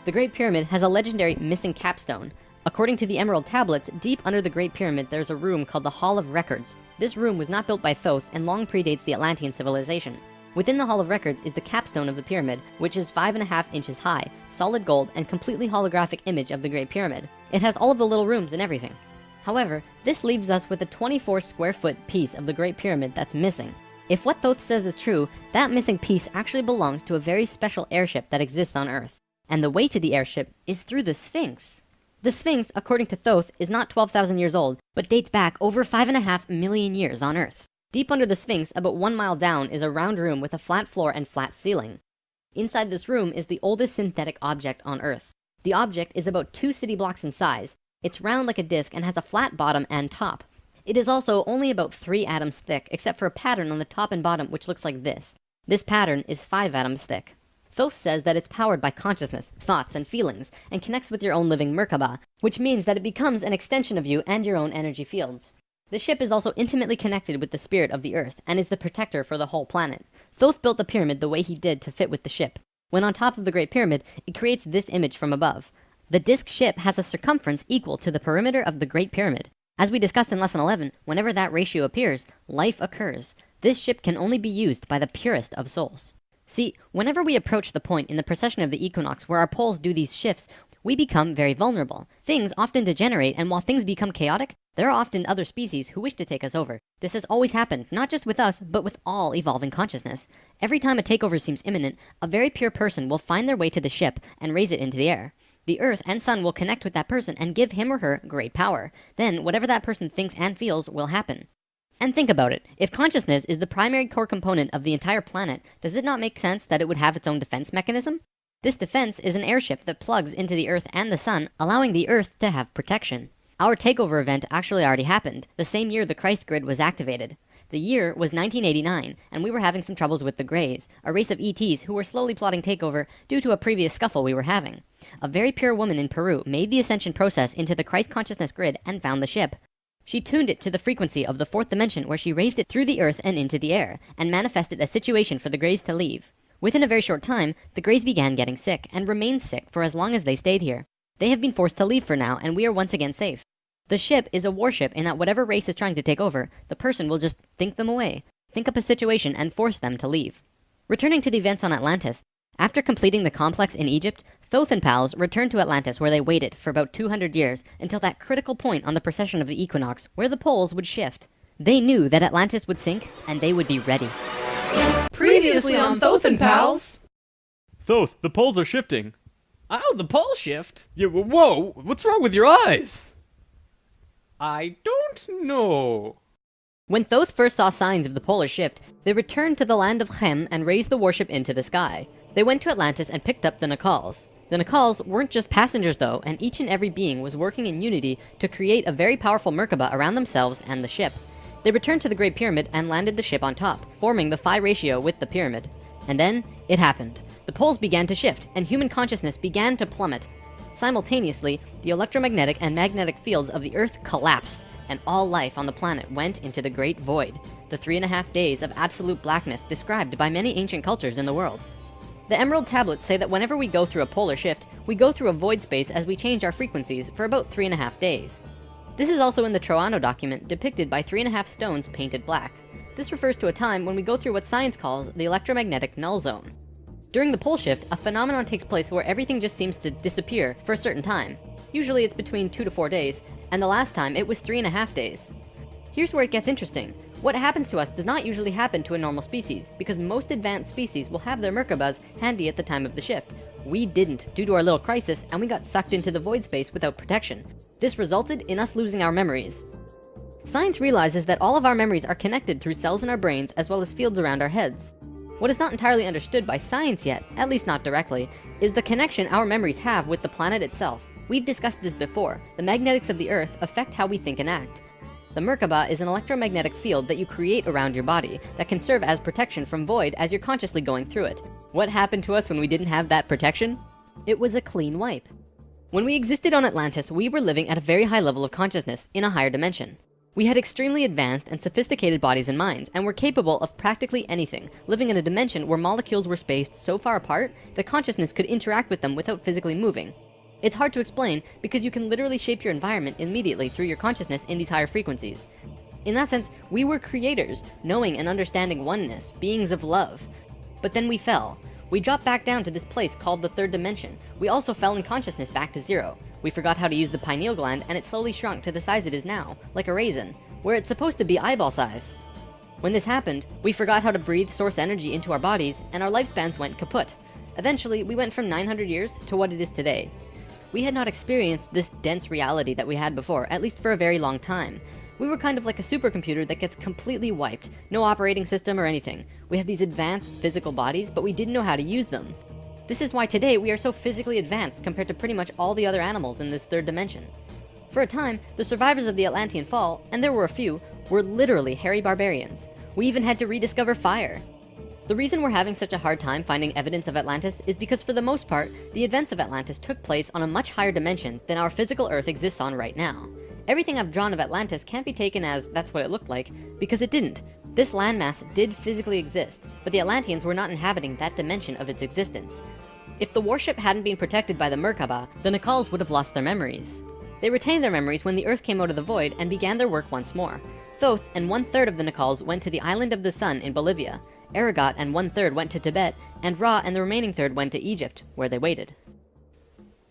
Speaker 1: The Great Pyramid has a legendary missing capstone. According to the Emerald Tablets, deep under the Great Pyramid there's a room called the Hall of Records. This room was not built by Thoth and long predates the Atlantean civilization. Within the Hall of Records is the capstone of the pyramid, which is 5.5 inches high, solid gold, and completely holographic image of the Great Pyramid. It has all of the little rooms and everything. However, this leaves us with a 24 square foot piece of the Great Pyramid that's missing. If what Thoth says is true, that missing piece actually belongs to a very special airship that exists on Earth. And the way to the airship is through the Sphinx. The Sphinx, according to Thoth, is not 12,000 years old, but dates back over 5.5 million years on Earth. Deep under the Sphinx, about 1 mile down, is a round room with a flat floor and flat ceiling. Inside this room is the oldest synthetic object on Earth. The object is about 2 city blocks in size. It's round like a disc and has a flat bottom and top. It is also only about 3 atoms thick, except for a pattern on the top and bottom which looks like this. This pattern is 5 atoms thick. Thoth says that it's powered by consciousness, thoughts, and feelings, and connects with your own living Merkaba, which means that it becomes an extension of you and your own energy fields. The ship is also intimately connected with the spirit of the Earth, and is the protector for the whole planet. Thoth built the pyramid the way he did to fit with the ship. When on top of the Great Pyramid, it creates this image from above. The disc ship has a circumference equal to the perimeter of the Great Pyramid. As we discussed in Lesson 11, whenever that ratio appears, life occurs. This ship can only be used by the purest of souls. See, whenever we approach the point in the precession of the equinox where our poles do these shifts, we become very vulnerable. Things often degenerate, and while things become chaotic, there are often other species who wish to take us over. This has always happened, not just with us, but with all evolving consciousness. Every time a takeover seems imminent, a very pure person will find their way to the ship and raise it into the air. The Earth and Sun will connect with that person and give him or her great power. Then, whatever that person thinks and feels will happen. And think about it. If consciousness is the primary core component of the entire planet, does it not make sense that it would have its own defense mechanism? This defense is an airship that plugs into the Earth and the Sun, allowing the Earth to have protection. Our takeover event actually already happened, the same year the Christ grid was activated. The year was 1989, and we were having some troubles with the Greys, a race of ETs who were slowly plotting takeover due to a previous scuffle we were having. A very pure woman in Peru made the ascension process into the Christ consciousness grid and found the ship. She tuned it to the frequency of the 4th dimension, where she raised it through the Earth and into the air, and manifested a situation for the Greys to leave. Within a very short time, the Greys began getting sick, and remained sick for as long as they stayed here. They have been forced to leave for now, and we are once again safe. The ship is a warship in that whatever race is trying to take over, the person will just think them away, think up a situation, and force them to leave. Returning to the events on Atlantis, after completing the complex in Egypt, Thoth and pals returned to Atlantis, where they waited for about 200 years until that critical point on the precession of the equinox where the poles would shift. They knew that Atlantis would sink, and they would be ready.
Speaker 2: Previously on Thoth and Pals.
Speaker 3: Thoth, the poles are shifting.
Speaker 2: Oh, the pole shift?
Speaker 3: Yeah, whoa, what's wrong with your eyes?
Speaker 2: I don't know.
Speaker 1: When Thoth first saw signs of the polar shift, they returned to the land of Chem and raised the warship into the sky. They went to Atlantis and picked up the Nacals. The Nacals weren't just passengers though, and each and every being was working in unity to create a very powerful Merkaba around themselves and the ship. They returned to the Great Pyramid and landed the ship on top, forming the phi ratio with the pyramid. And then, it happened. The poles began to shift, and human consciousness began to plummet. Simultaneously, the electromagnetic and magnetic fields of the Earth collapsed, and all life on the planet went into the Great Void, the 3.5 days of absolute blackness described by many ancient cultures in the world. The Emerald Tablets say that whenever we go through a polar shift, we go through a void space as we change our frequencies for about 3.5 days. This is also in the Troano document, depicted by 3.5 stones painted black. This refers to a time when we go through what science calls the electromagnetic null zone. During the pole shift, a phenomenon takes place where everything just seems to disappear for a certain time. Usually it's between 2 to 4 days, and the last time it was 3.5 days. Here's where it gets interesting. What happens to us does not usually happen to a normal species, because most advanced species will have their Merkabas handy at the time of the shift. We didn't, due to our little crisis, and we got sucked into the void space without protection. This resulted in us losing our memories. Science realizes that all of our memories are connected through cells in our brains as well as fields around our heads. What is not entirely understood by science yet, at least not directly, is the connection our memories have with the planet itself. We've discussed this before. The magnetics of the Earth affect how we think and act. The Merkaba is an electromagnetic field that you create around your body that can serve as protection from void as you're consciously going through it. What happened to us when we didn't have that protection? It was a clean wipe. When we existed on Atlantis, we were living at a very high level of consciousness in a higher dimension. We had extremely advanced and sophisticated bodies and minds, and were capable of practically anything, living in a dimension where molecules were spaced so far apart that consciousness could interact with them without physically moving. It's hard to explain because you can literally shape your environment immediately through your consciousness in these higher frequencies. In that sense, we were creators, knowing and understanding oneness, beings of love. But then we fell. We dropped back down to this place called the third dimension. We also fell in consciousness back to zero. We forgot how to use the pineal gland, and it slowly shrunk to the size it is now, like a raisin, where it's supposed to be eyeball size. When this happened, we forgot how to breathe source energy into our bodies, and our lifespans went kaput. Eventually, we went from 900 years to what it is today. We had not experienced this dense reality that we had before, at least for a very long time. We were kind of like a supercomputer that gets completely wiped. No operating system or anything. We had these advanced physical bodies, but we didn't know how to use them. This is why today we are so physically advanced compared to pretty much all the other animals in this third dimension. For a time, the survivors of the Atlantean fall, and there were a few, were literally hairy barbarians. We even had to rediscover fire. The reason we're having such a hard time finding evidence of Atlantis is because for the most part, the events of Atlantis took place on a much higher dimension than our physical Earth exists on right now. Everything I've drawn of Atlantis can't be taken as that's what it looked like, because it didn't. This landmass did physically exist, but the Atlanteans were not inhabiting that dimension of its existence. If the warship hadn't been protected by the Merkaba, the Nacals would have lost their memories. They retained their memories when the Earth came out of the void and began their work once more. Thoth and 1/3 of the Nacals went to the Island of the Sun in Bolivia. Aragot and 1/3 went to Tibet, and Ra and the remaining third went to Egypt, where they waited.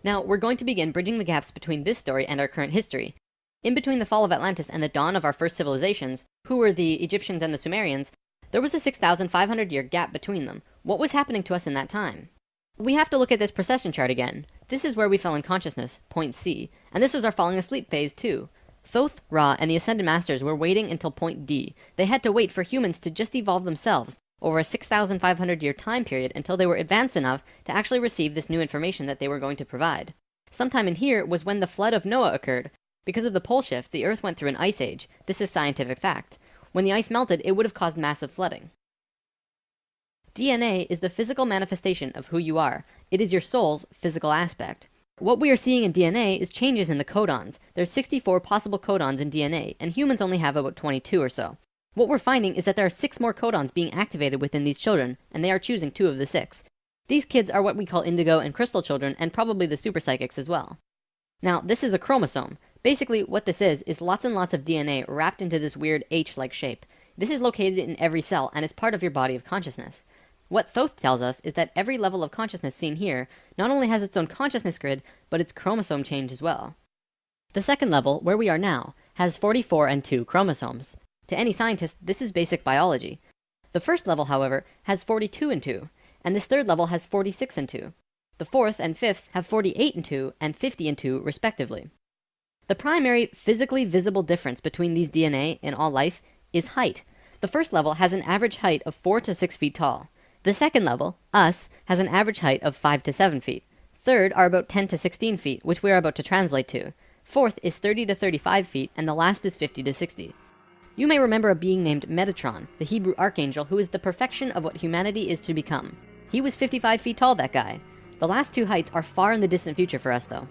Speaker 1: Now, we're going to begin bridging the gaps between this story and our current history. In between the fall of Atlantis and the dawn of our first civilizations, who were the Egyptians and the Sumerians, there was a 6,500-year gap between them. What was happening to us in that time? We have to look at this precession chart again. This is where we fell in consciousness, point C, and this was our falling asleep phase too. Thoth, Ra, and the Ascended Masters were waiting until point D. They had to wait for humans to just evolve themselves over a 6,500-year time period until they were advanced enough to actually receive this new information that they were going to provide. Sometime in here was when the flood of Noah occurred. Because of the pole shift, the Earth went through an ice age. This is scientific fact. When the ice melted, it would have caused massive flooding. DNA is the physical manifestation of who you are. It is your soul's physical aspect. What we are seeing in DNA is changes in the codons. There's 64 possible codons in DNA, and humans only have about 22 or so. What we're finding is that there are 6 more codons being activated within these children, and they are choosing 2 of the 6. These kids are what we call indigo and crystal children, and probably the super psychics as well. Now, this is a chromosome. Basically, what this is lots and lots of DNA wrapped into this weird H-like shape. This is located in every cell and is part of your body of consciousness. What Thoth tells us is that every level of consciousness seen here not only has its own consciousness grid, but its chromosome change as well. The second level, where we are now, has 44 and 2 chromosomes. To any scientist, this is basic biology. The first level, however, has 42 and 2, and this third level has 46 and 2. The fourth and fifth have 48 and 2 and 50 and 2 respectively. The primary physically visible difference between these DNA in all life is height. The first level has an average height of 4 to 6 feet tall. The second level, us, has an average height of 5 to 7 feet. Third are about 10 to 16 feet, which we are about to translate to. Fourth is 30 to 35 feet, and the last is 50 to 60. You may remember a being named Metatron, the Hebrew archangel who is the perfection of what humanity is to become. He was 55 feet tall, that guy. The last 2 heights are far in the distant future for us, though.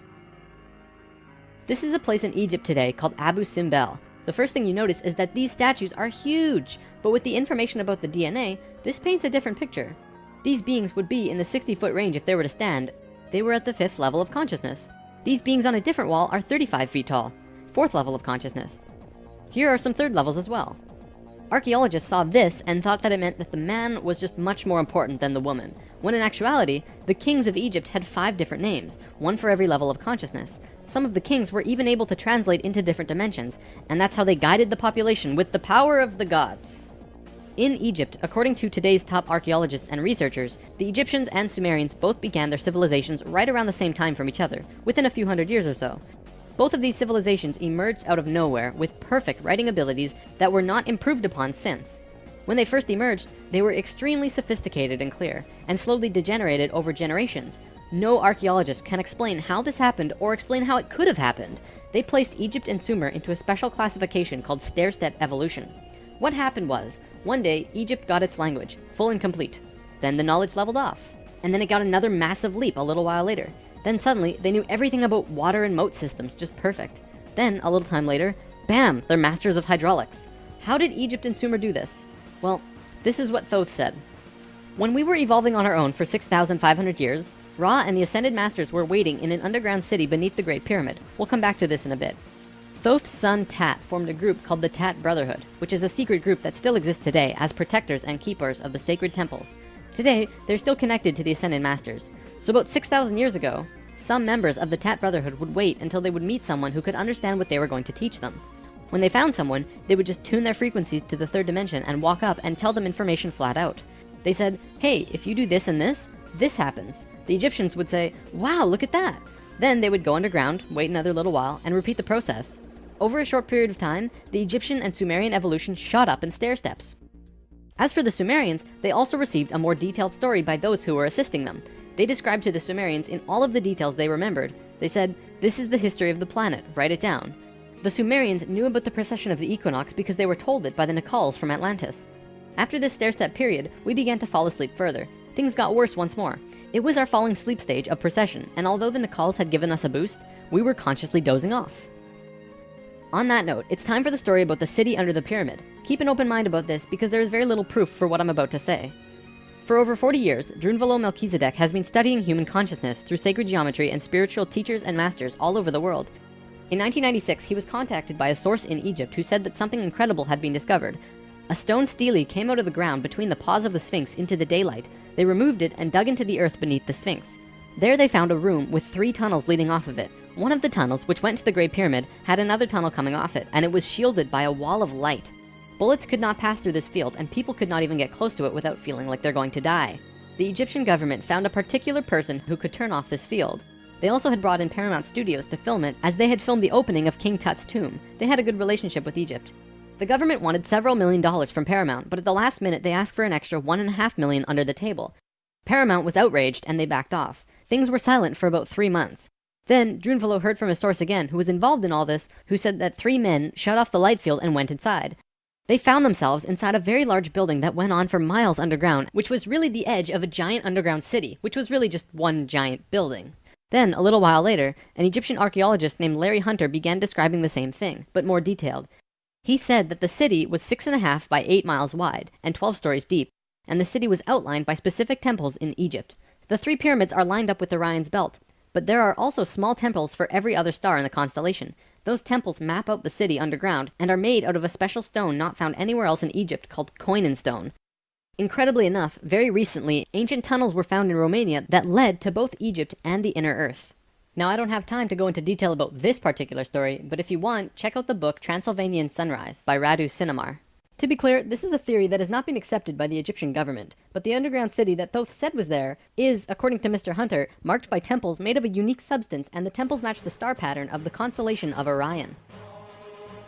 Speaker 1: This is a place in Egypt today called Abu Simbel. The first thing you notice is that these statues are huge, but with the information about the DNA, this paints a different picture. These beings would be in the 60-foot range if they were to stand. They were at the 5th level of consciousness. These beings on a different wall are 35 feet tall, 4th level of consciousness. Here are some 3rd levels as well. Archaeologists saw this and thought that it meant that the man was just much more important than the woman, when in actuality, the kings of Egypt had 5 different names, one for every level of consciousness. Some of the kings were even able to translate into different dimensions, and that's how they guided the population with the power of the gods. In Egypt, according to today's top archaeologists and researchers, the Egyptians and Sumerians both began their civilizations right around the same time from each other, within a few hundred years or so. Both of these civilizations emerged out of nowhere with perfect writing abilities that were not improved upon since. When they first emerged, they were extremely sophisticated and clear, and slowly degenerated over generations. No archaeologist can explain how this happened or explain how it could have happened. They placed Egypt and Sumer into a special classification called stair-step evolution. What happened was, one day, Egypt got its language, full and complete. Then the knowledge leveled off. And then it got another massive leap a little while later. Then suddenly, they knew everything about water and moat systems just perfect. Then, a little time later, bam, they're masters of hydraulics. How did Egypt and Sumer do this? Well, this is what Thoth said. When we were evolving on our own for 6,500 years, Ra and the Ascended Masters were waiting in an underground city beneath the Great Pyramid. We'll come back to this in a bit. Thoth's son Tat formed a group called the Tat Brotherhood, which is a secret group that still exists today as protectors and keepers of the sacred temples. Today, they're still connected to the Ascended Masters. So about 6,000 years ago, some members of the Tat Brotherhood would wait until they would meet someone who could understand what they were going to teach them. When they found someone, they would just tune their frequencies to the third dimension and walk up and tell them information flat out. They said, hey, if you do this and this happens. The Egyptians would say, wow, look at that. Then they would go underground, wait another little while, and repeat the process. Over a short period of time, the Egyptian and Sumerian evolution shot up in stair steps. As for the Sumerians, they also received a more detailed story by those who were assisting them. They described to the Sumerians in all of the details they remembered. They said, this is the history of the planet, write it down. The Sumerians knew about the precession of the equinox because they were told it by the Nacals from Atlantis. After this stair-step period, we began to fall asleep further. Things got worse once more. It was our falling sleep stage of precession, and although the Nacals had given us a boost, we were consciously dozing off. On that note, it's time for the story about the city under the pyramid. Keep an open mind about this because there is very little proof for what I'm about to say. For over 40 years, Drunvalo Melchizedek has been studying human consciousness through sacred geometry and spiritual teachers and masters all over the world. In 1996, he was contacted by a source in Egypt who said that something incredible had been discovered. A stone stele came out of the ground between the paws of the Sphinx into the daylight. They removed it and dug into the earth beneath the Sphinx. There they found a room with 3 tunnels leading off of it. One of the tunnels, which went to the Great Pyramid, had another tunnel coming off it, and it was shielded by a wall of light. Bullets could not pass through this field, and people could not even get close to it without feeling like they're going to die. The Egyptian government found a particular person who could turn off this field. They also had brought in Paramount Studios to film it, as they had filmed the opening of King Tut's tomb. They had a good relationship with Egypt. The government wanted several $millions from Paramount, but at the last minute they asked for an extra $1.5 million under the table. Paramount was outraged and they backed off. Things were silent for about 3 months. Then Drunvalo heard from a source again who was involved in all this, who said that 3 men shut off the light field and went inside. They found themselves inside a very large building that went on for miles underground, which was really the edge of a giant underground city, which was really just one giant building. Then, a little while later, an Egyptian archaeologist named Larry Hunter began describing the same thing, but more detailed. He said that the city was 6.5 by 8 miles wide and 12 stories deep, and the city was outlined by specific temples in Egypt. The 3 pyramids are lined up with Orion's belt, but there are also small temples for every other star in the constellation. Those temples map out the city underground and are made out of a special stone not found anywhere else in Egypt called Koinen stone. Incredibly enough, very recently, ancient tunnels were found in Romania that led to both Egypt and the inner earth. Now, I don't have time to go into detail about this particular story, but if you want, check out the book Transylvanian Sunrise by Radu Sinamar. To be clear, this is a theory that has not been accepted by the Egyptian government, but the underground city that Thoth said was there is, according to Mr. Hunter, marked by temples made of a unique substance, and the temples match the star pattern of the constellation of Orion.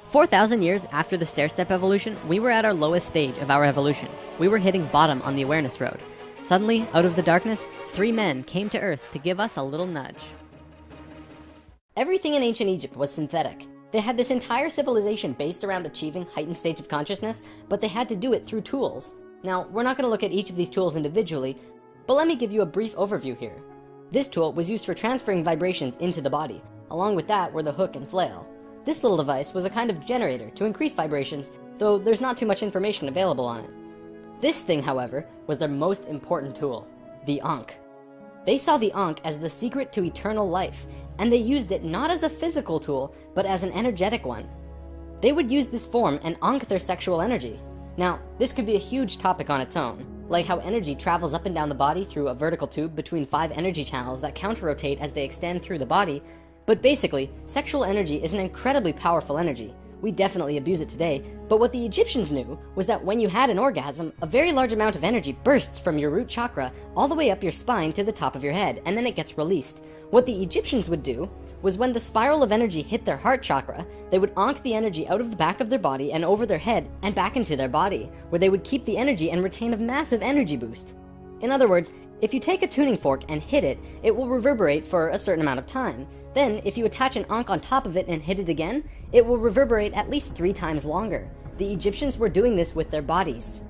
Speaker 1: 4,000 years after the stair-step evolution, we were at our lowest stage of our evolution. We were hitting bottom on the awareness road. Suddenly, out of the darkness, 3 men came to Earth to give us a little nudge. Everything in ancient Egypt was synthetic. They had this entire civilization based around achieving heightened states of consciousness, but they had to do it through tools. Now, we're not going to look at each of these tools individually, but let me give you a brief overview here. This tool was used for transferring vibrations into the body. Along with that were the hook and flail. This little device was a kind of generator to increase vibrations, though there's not too much information available on it. This thing, however, was their most important tool, the Ankh. They saw the Ankh as the secret to eternal life, and they used it not as a physical tool, but as an energetic one. They would use this form and Ankh their sexual energy. Now, this could be a huge topic on its own, like how energy travels up and down the body through a vertical tube between 5 energy channels that counter-rotate as they extend through the body. But basically, sexual energy is an incredibly powerful energy. We definitely abuse it today, but what the Egyptians knew was that when you had an orgasm, a very large amount of energy bursts from your root chakra all the way up your spine to the top of your head, and then it gets released. What the Egyptians would do was when the spiral of energy hit their heart chakra, they would onk the energy out of the back of their body and over their head and back into their body, where they would keep the energy and retain a massive energy boost. In other words, if you take a tuning fork and hit it, it will reverberate for a certain amount of time. Then, if you attach an onk on top of it and hit it again, it will reverberate at least 3 times longer. The Egyptians were doing this with their bodies.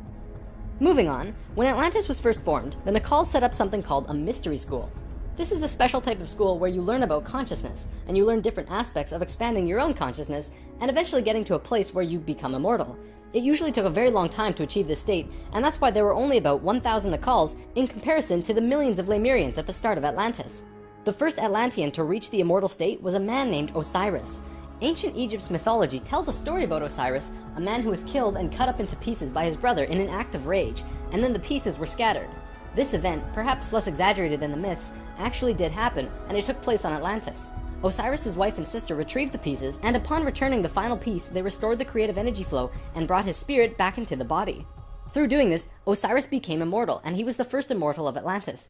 Speaker 1: Moving on, when Atlantis was first formed, the Nacals set up something called a mystery school. This is a special type of school where you learn about consciousness, and you learn different aspects of expanding your own consciousness, and eventually getting to a place where you become immortal. It usually took a very long time to achieve this state, and that's why there were only about 1,000 Nacals in comparison to the millions of Lemurians at the start of Atlantis. The first Atlantean to reach the immortal state was a man named Osiris. Ancient Egypt's mythology tells a story about Osiris, a man who was killed and cut up into pieces by his brother in an act of rage, and then the pieces were scattered. This event, perhaps less exaggerated than the myths, actually did happen, and it took place on Atlantis. Osiris's wife and sister retrieved the pieces, and upon returning the final piece, they restored the creative energy flow and brought his spirit back into the body. Through doing this, Osiris became immortal, and he was the first immortal of Atlantis.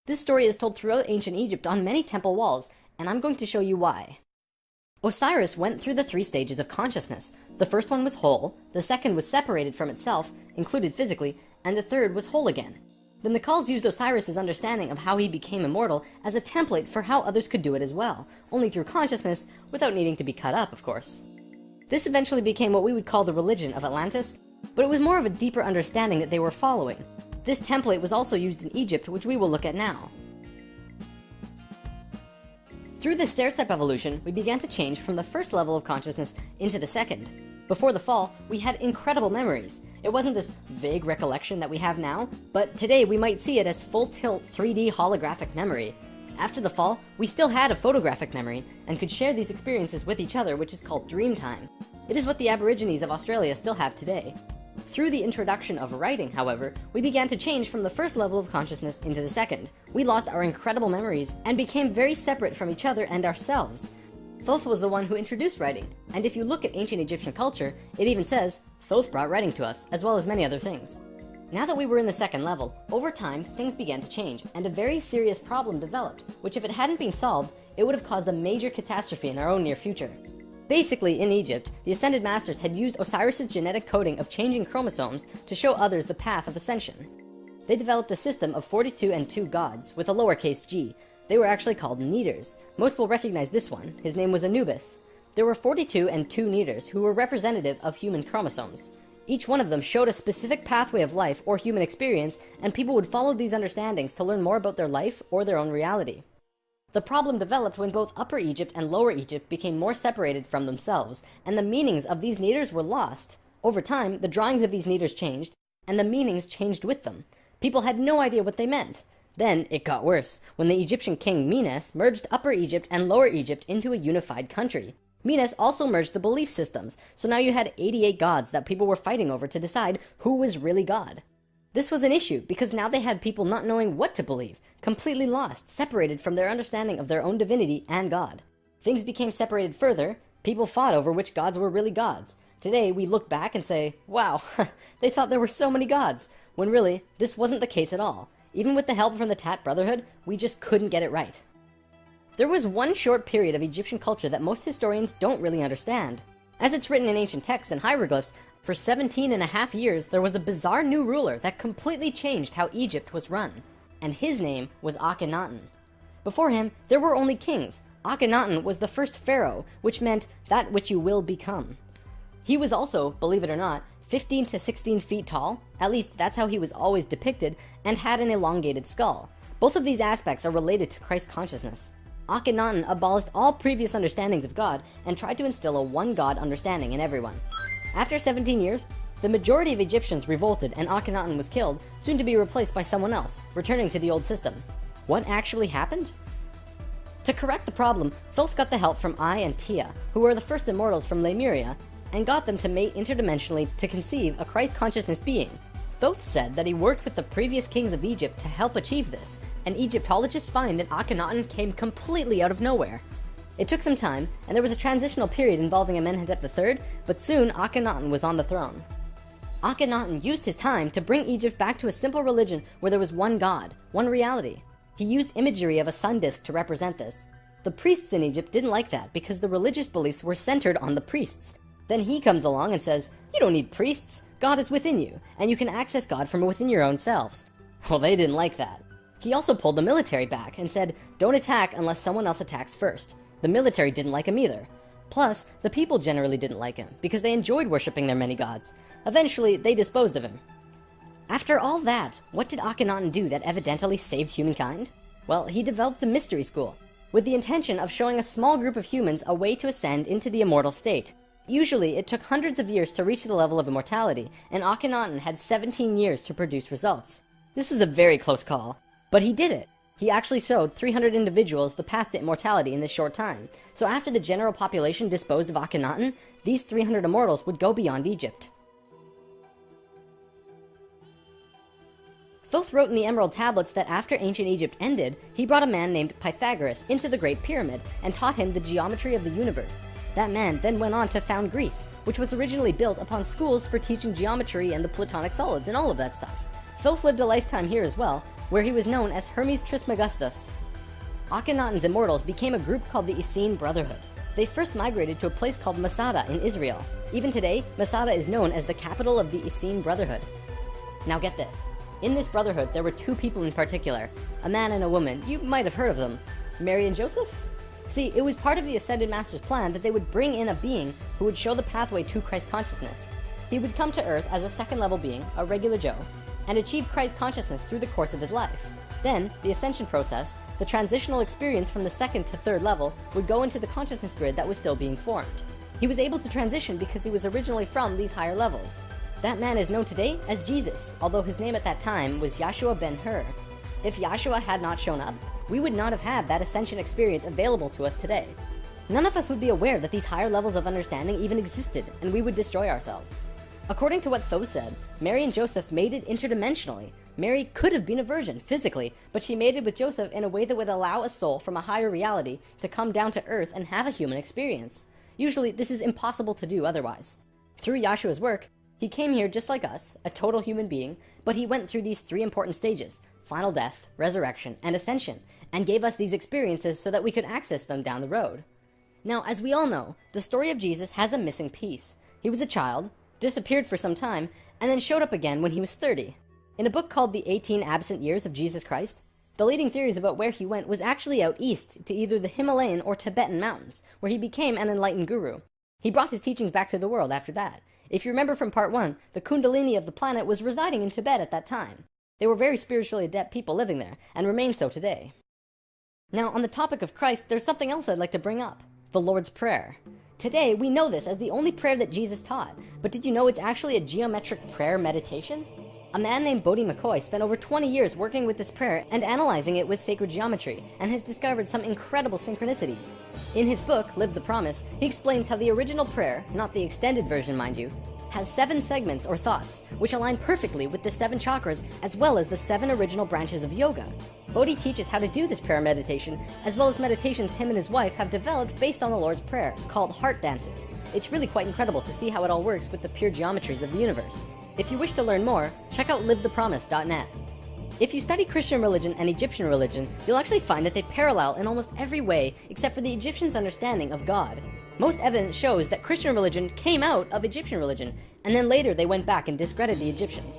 Speaker 1: This story is told throughout ancient Egypt on many temple walls, and I'm going to show you why. Osiris went through the 3 stages of consciousness. The first one was whole, the second was separated from itself, included physically, and the third was whole again. The Nacals used Osiris's understanding of how he became immortal as a template for how others could do it as well, only through consciousness, without needing to be cut up, of course. This eventually became what we would call the religion of Atlantis, but it was more of a deeper understanding that they were following. This template was also used in Egypt, which we will look at now. Through this stair-step evolution, we began to change from the first level of consciousness into the second. Before the fall, we had incredible memories. It wasn't this vague recollection that we have now, but today we might see it as full-tilt 3D holographic memory. After the fall, we still had a photographic memory and could share these experiences with each other, which is called dream time. It is what the Aborigines of Australia still have today. Through the introduction of writing, however, we began to change from the first level of consciousness into the second. We lost our incredible memories and became very separate from each other and ourselves. Thoth was the one who introduced writing, and if you look at ancient Egyptian culture, it even says, Thoth brought writing to us, as well as many other things. Now that we were in the second level, over time, things began to change, and a very serious problem developed, which if it hadn't been solved, it would have caused a major catastrophe in our own near future. Basically, in Egypt, the Ascended Masters had used Osiris's genetic coding of changing chromosomes to show others the path of ascension. They developed a system of 42 and 2 gods, with a lowercase g. They were actually called Neters. Most will recognize this one. His name was Anubis. There were 42 and 2 Neters who were representative of human chromosomes. Each one of them showed a specific pathway of life or human experience, and people would follow these understandings to learn more about their life or their own reality. The problem developed when both Upper Egypt and Lower Egypt became more separated from themselves, and the meanings of these Neters were lost. Over time, the drawings of these Neters changed, and the meanings changed with them. People had no idea what they meant. Then it got worse, when the Egyptian king Menes merged Upper Egypt and Lower Egypt into a unified country. Menes also merged the belief systems, so now you had 88 gods that people were fighting over to decide who was really God. This was an issue because now they had people not knowing what to believe, completely lost, separated from their understanding of their own divinity and God. Things became separated further, people fought over which gods were really gods. Today we look back and say, wow, they thought there were so many gods, when really, this wasn't the case at all. Even with the help from the Tat Brotherhood, we just couldn't get it right. There was one short period of Egyptian culture that most historians don't really understand. As it's written in ancient texts and hieroglyphs, for 17.5 years there was a bizarre new ruler that completely changed how Egypt was run, and his name was Akhenaten. Before him, there were only kings. Akhenaten was the first pharaoh, which meant that which you will become. He was also, believe it or not, 15 to 16 feet tall, at least that's how he was always depicted, and had an elongated skull. Both of these aspects are related to Christ consciousness. Akhenaten abolished all previous understandings of God and tried to instill a one-God understanding in everyone. After 17 years, the majority of Egyptians revolted and Akhenaten was killed, soon to be replaced by someone else, returning to the old system. What actually happened? To correct the problem, Thoth got the help from Ai and Tia, who were the first immortals from Lemuria, and got them to mate interdimensionally to conceive a Christ consciousness being. Thoth said that he worked with the previous kings of Egypt to help achieve this, and Egyptologists find that Akhenaten came completely out of nowhere. It took some time, and there was a transitional period involving Amenhotep III, but soon Akhenaten was on the throne. Akhenaten used his time to bring Egypt back to a simple religion where there was one god, one reality. He used imagery of a sun disk to represent this. The priests in Egypt didn't like that because the religious beliefs were centered on the priests. Then he comes along and says, "You don't need priests. God is within you, and you can access God from within your own selves." Well, they didn't like that. He also pulled the military back and said, "Don't attack unless someone else attacks first." The military didn't like him either. Plus, the people generally didn't like him because they enjoyed worshipping their many gods. Eventually, they disposed of him. After all that, what did Akhenaten do that evidently saved humankind? Well, he developed the mystery school, with the intention of showing a small group of humans a way to ascend into the immortal state. Usually, it took hundreds of years to reach the level of immortality, and Akhenaten had 17 years to produce results. This was a very close call, but he did it. He actually showed 300 individuals the path to immortality in this short time. So after the general population disposed of Akhenaten, these 300 immortals would go beyond Egypt. Thoth wrote in the Emerald Tablets that after ancient Egypt ended, he brought a man named Pythagoras into the Great Pyramid and taught him the geometry of the universe. That man then went on to found Greece, which was originally built upon schools for teaching geometry and the Platonic solids and all of that stuff. Thoth lived a lifetime here as well, where he was known as Hermes Trismegistus. Akhenaten's immortals became a group called the Essene Brotherhood. They first migrated to a place called Masada in Israel. Even today, Masada is known as the capital of the Essene Brotherhood. Now get this. In this brotherhood, there were two people in particular, a man and a woman. You might have heard of them. Mary and Joseph? See, it was part of the Ascended Master's plan that they would bring in a being who would show the pathway to Christ consciousness. He would come to Earth as a second-level being, a regular Joe, and achieve Christ consciousness through the course of his life. Then, the ascension process, the transitional experience from the second to third level, would go into the consciousness grid that was still being formed. He was able to transition because he was originally from these higher levels. That man is known today as Jesus, although his name at that time was Yahshua ben Hur. If Yahshua had not shown up, we would not have had that ascension experience available to us today. None of us would be aware that these higher levels of understanding even existed, and we would destroy ourselves. According to what Thoth said, Mary and Joseph mated interdimensionally. Mary could have been a virgin, physically, but she mated with Joseph in a way that would allow a soul from a higher reality to come down to Earth and have a human experience. Usually, this is impossible to do otherwise. Through Yahshua's work, he came here just like us, a total human being, but he went through these three important stages: final death, resurrection, and ascension, and gave us these experiences so that we could access them down the road. Now, as we all know, the story of Jesus has a missing piece. He was a child, disappeared for some time, and then showed up again when he was 30. In a book called The 18 Absent Years of Jesus Christ, the leading theories about where he went was actually out east to either the Himalayan or Tibetan mountains, where he became an enlightened guru. He brought his teachings back to the world after that. If you remember from part 1, the Kundalini of the planet was residing in Tibet at that time. They were very spiritually adept people living there, and remain so today. Now, on the topic of Christ, there's something else I'd like to bring up: the Lord's Prayer. Today, we know this as the only prayer that Jesus taught, but did you know it's actually a geometric prayer meditation? A man named Bodhi McCoy spent over 20 years working with this prayer and analyzing it with sacred geometry, and has discovered some incredible synchronicities. In his book, Live the Promise, he explains how the original prayer, not the extended version mind you, has 7 segments or thoughts, which align perfectly with the 7 chakras as well as the 7 original branches of yoga. Bodhi teaches how to do this prayer meditation, as well as meditations him and his wife have developed based on the Lord's Prayer, called heart dances. It's really quite incredible to see how it all works with the pure geometries of the universe. If you wish to learn more, check out livethepromise.net. If you study Christian religion and Egyptian religion, you'll actually find that they parallel in almost every way except for the Egyptians' understanding of God. Most evidence shows that Christian religion came out of Egyptian religion, and then later they went back and discredited the Egyptians.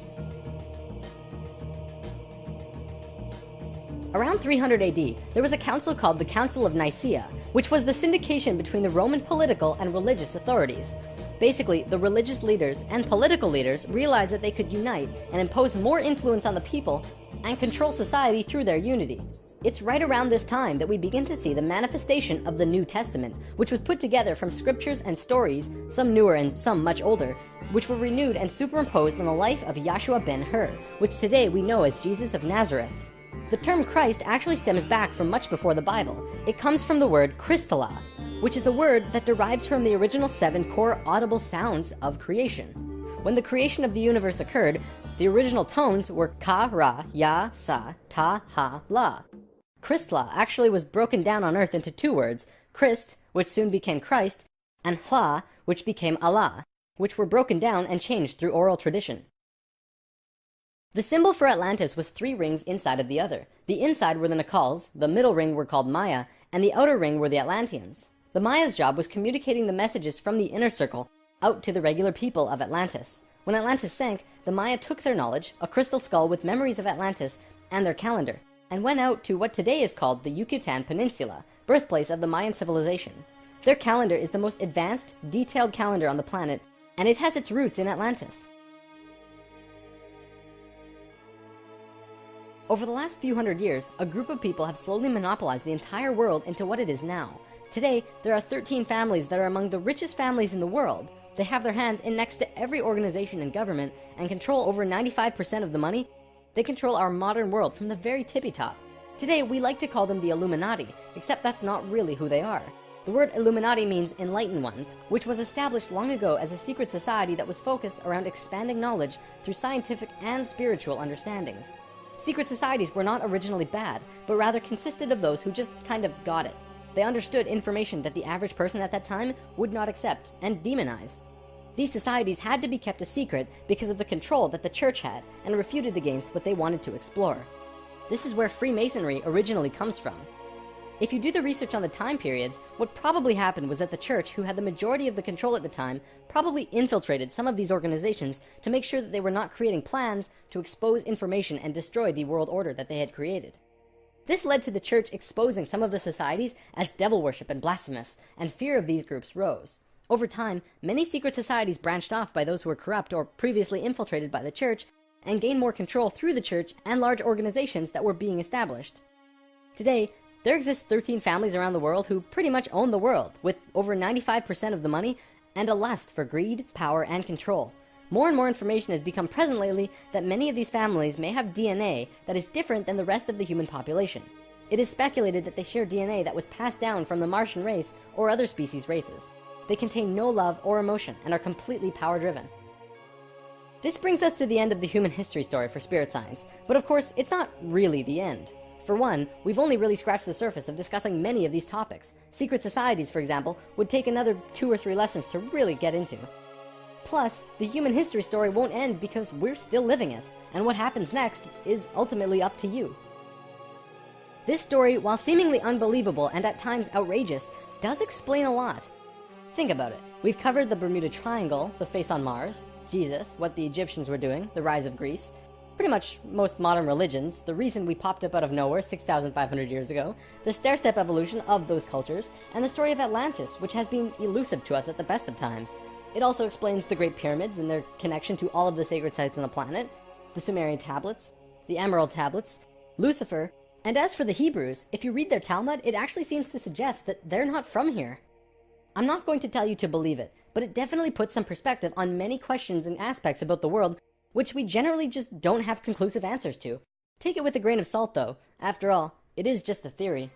Speaker 1: Around 300 AD, there was a council called the Council of Nicaea, which was the syndication between the Roman political and religious authorities. Basically, the religious leaders and political leaders realized that they could unite and impose more influence on the people and control society through their unity. It's right around this time that we begin to see the manifestation of the New Testament, which was put together from scriptures and stories, some newer and some much older, which were renewed and superimposed on the life of Yahshua ben Hur, which today we know as Jesus of Nazareth. The term Christ actually stems back from much before the Bible. It comes from the word Christala, which is a word that derives from the original 7 core audible sounds of creation. When the creation of the universe occurred, the original tones were ka, ra, ya, sa, ta, ha, la. Christla actually was broken down on Earth into 2 words, Christ, which soon became Christ, and Hla, which became Allah, which were broken down and changed through oral tradition. The symbol for Atlantis was 3 rings inside of the other. The inside were the Nacals, the middle ring were called Maya, and the outer ring were the Atlanteans. The Maya's job was communicating the messages from the inner circle out to the regular people of Atlantis. When Atlantis sank, the Maya took their knowledge, a crystal skull with memories of Atlantis, and their calendar, and went out to what today is called the Yucatan Peninsula, birthplace of the Mayan civilization. Their calendar is the most advanced, detailed calendar on the planet, and it has its roots in Atlantis. Over the last few hundred years, a group of people have slowly monopolized the entire world into what it is now. Today, there are 13 families that are among the richest families in the world. They have their hands in next to every organization and government and control over 95% of the money. They control our modern world from the very tippy top. Today, we like to call them the Illuminati, except that's not really who they are. The word Illuminati means enlightened ones, which was established long ago as a secret society that was focused around expanding knowledge through scientific and spiritual understandings. Secret societies were not originally bad, but rather consisted of those who just kind of got it. They understood information that the average person at that time would not accept and demonize. These societies had to be kept a secret because of the control that the church had and refuted against what they wanted to explore. This is where Freemasonry originally comes from. If you do the research on the time periods, what probably happened was that the church, who had the majority of the control at the time, probably infiltrated some of these organizations to make sure that they were not creating plans to expose information and destroy the world order that they had created. This led to the church exposing some of the societies as devil worship and blasphemous, and fear of these groups rose. Over time, many secret societies branched off by those who were corrupt or previously infiltrated by the church, and gained more control through the church and large organizations that were being established. Today, there exist 13 families around the world who pretty much own the world, with over 95% of the money and a lust for greed, power, and control. More and more information has become present lately that many of these families may have DNA that is different than the rest of the human population. It is speculated that they share DNA that was passed down from the Martian race or other species races. They contain no love or emotion and are completely power-driven. This brings us to the end of the human history story for spirit science, but of course, it's not really the end. For one, we've only really scratched the surface of discussing many of these topics. Secret societies, for example, would take another 2 or 3 lessons to really get into. Plus, the human history story won't end because we're still living it, and what happens next is ultimately up to you. This story, while seemingly unbelievable and at times outrageous, does explain a lot. Think about it. We've covered the Bermuda Triangle, the face on Mars, Jesus, what the Egyptians were doing, the rise of Greece, pretty much most modern religions, the reason we popped up out of nowhere 6,500 years ago, the stair-step evolution of those cultures, and the story of Atlantis, which has been elusive to us at the best of times. It also explains the Great Pyramids and their connection to all of the sacred sites on the planet, the Sumerian tablets, the Emerald tablets, Lucifer, and as for the Hebrews, if you read their Talmud, it actually seems to suggest that they're not from here. I'm not going to tell you to believe it, but it definitely puts some perspective on many questions and aspects about the world which we generally just don't have conclusive answers to. Take it with a grain of salt, though. After all, it is just a theory.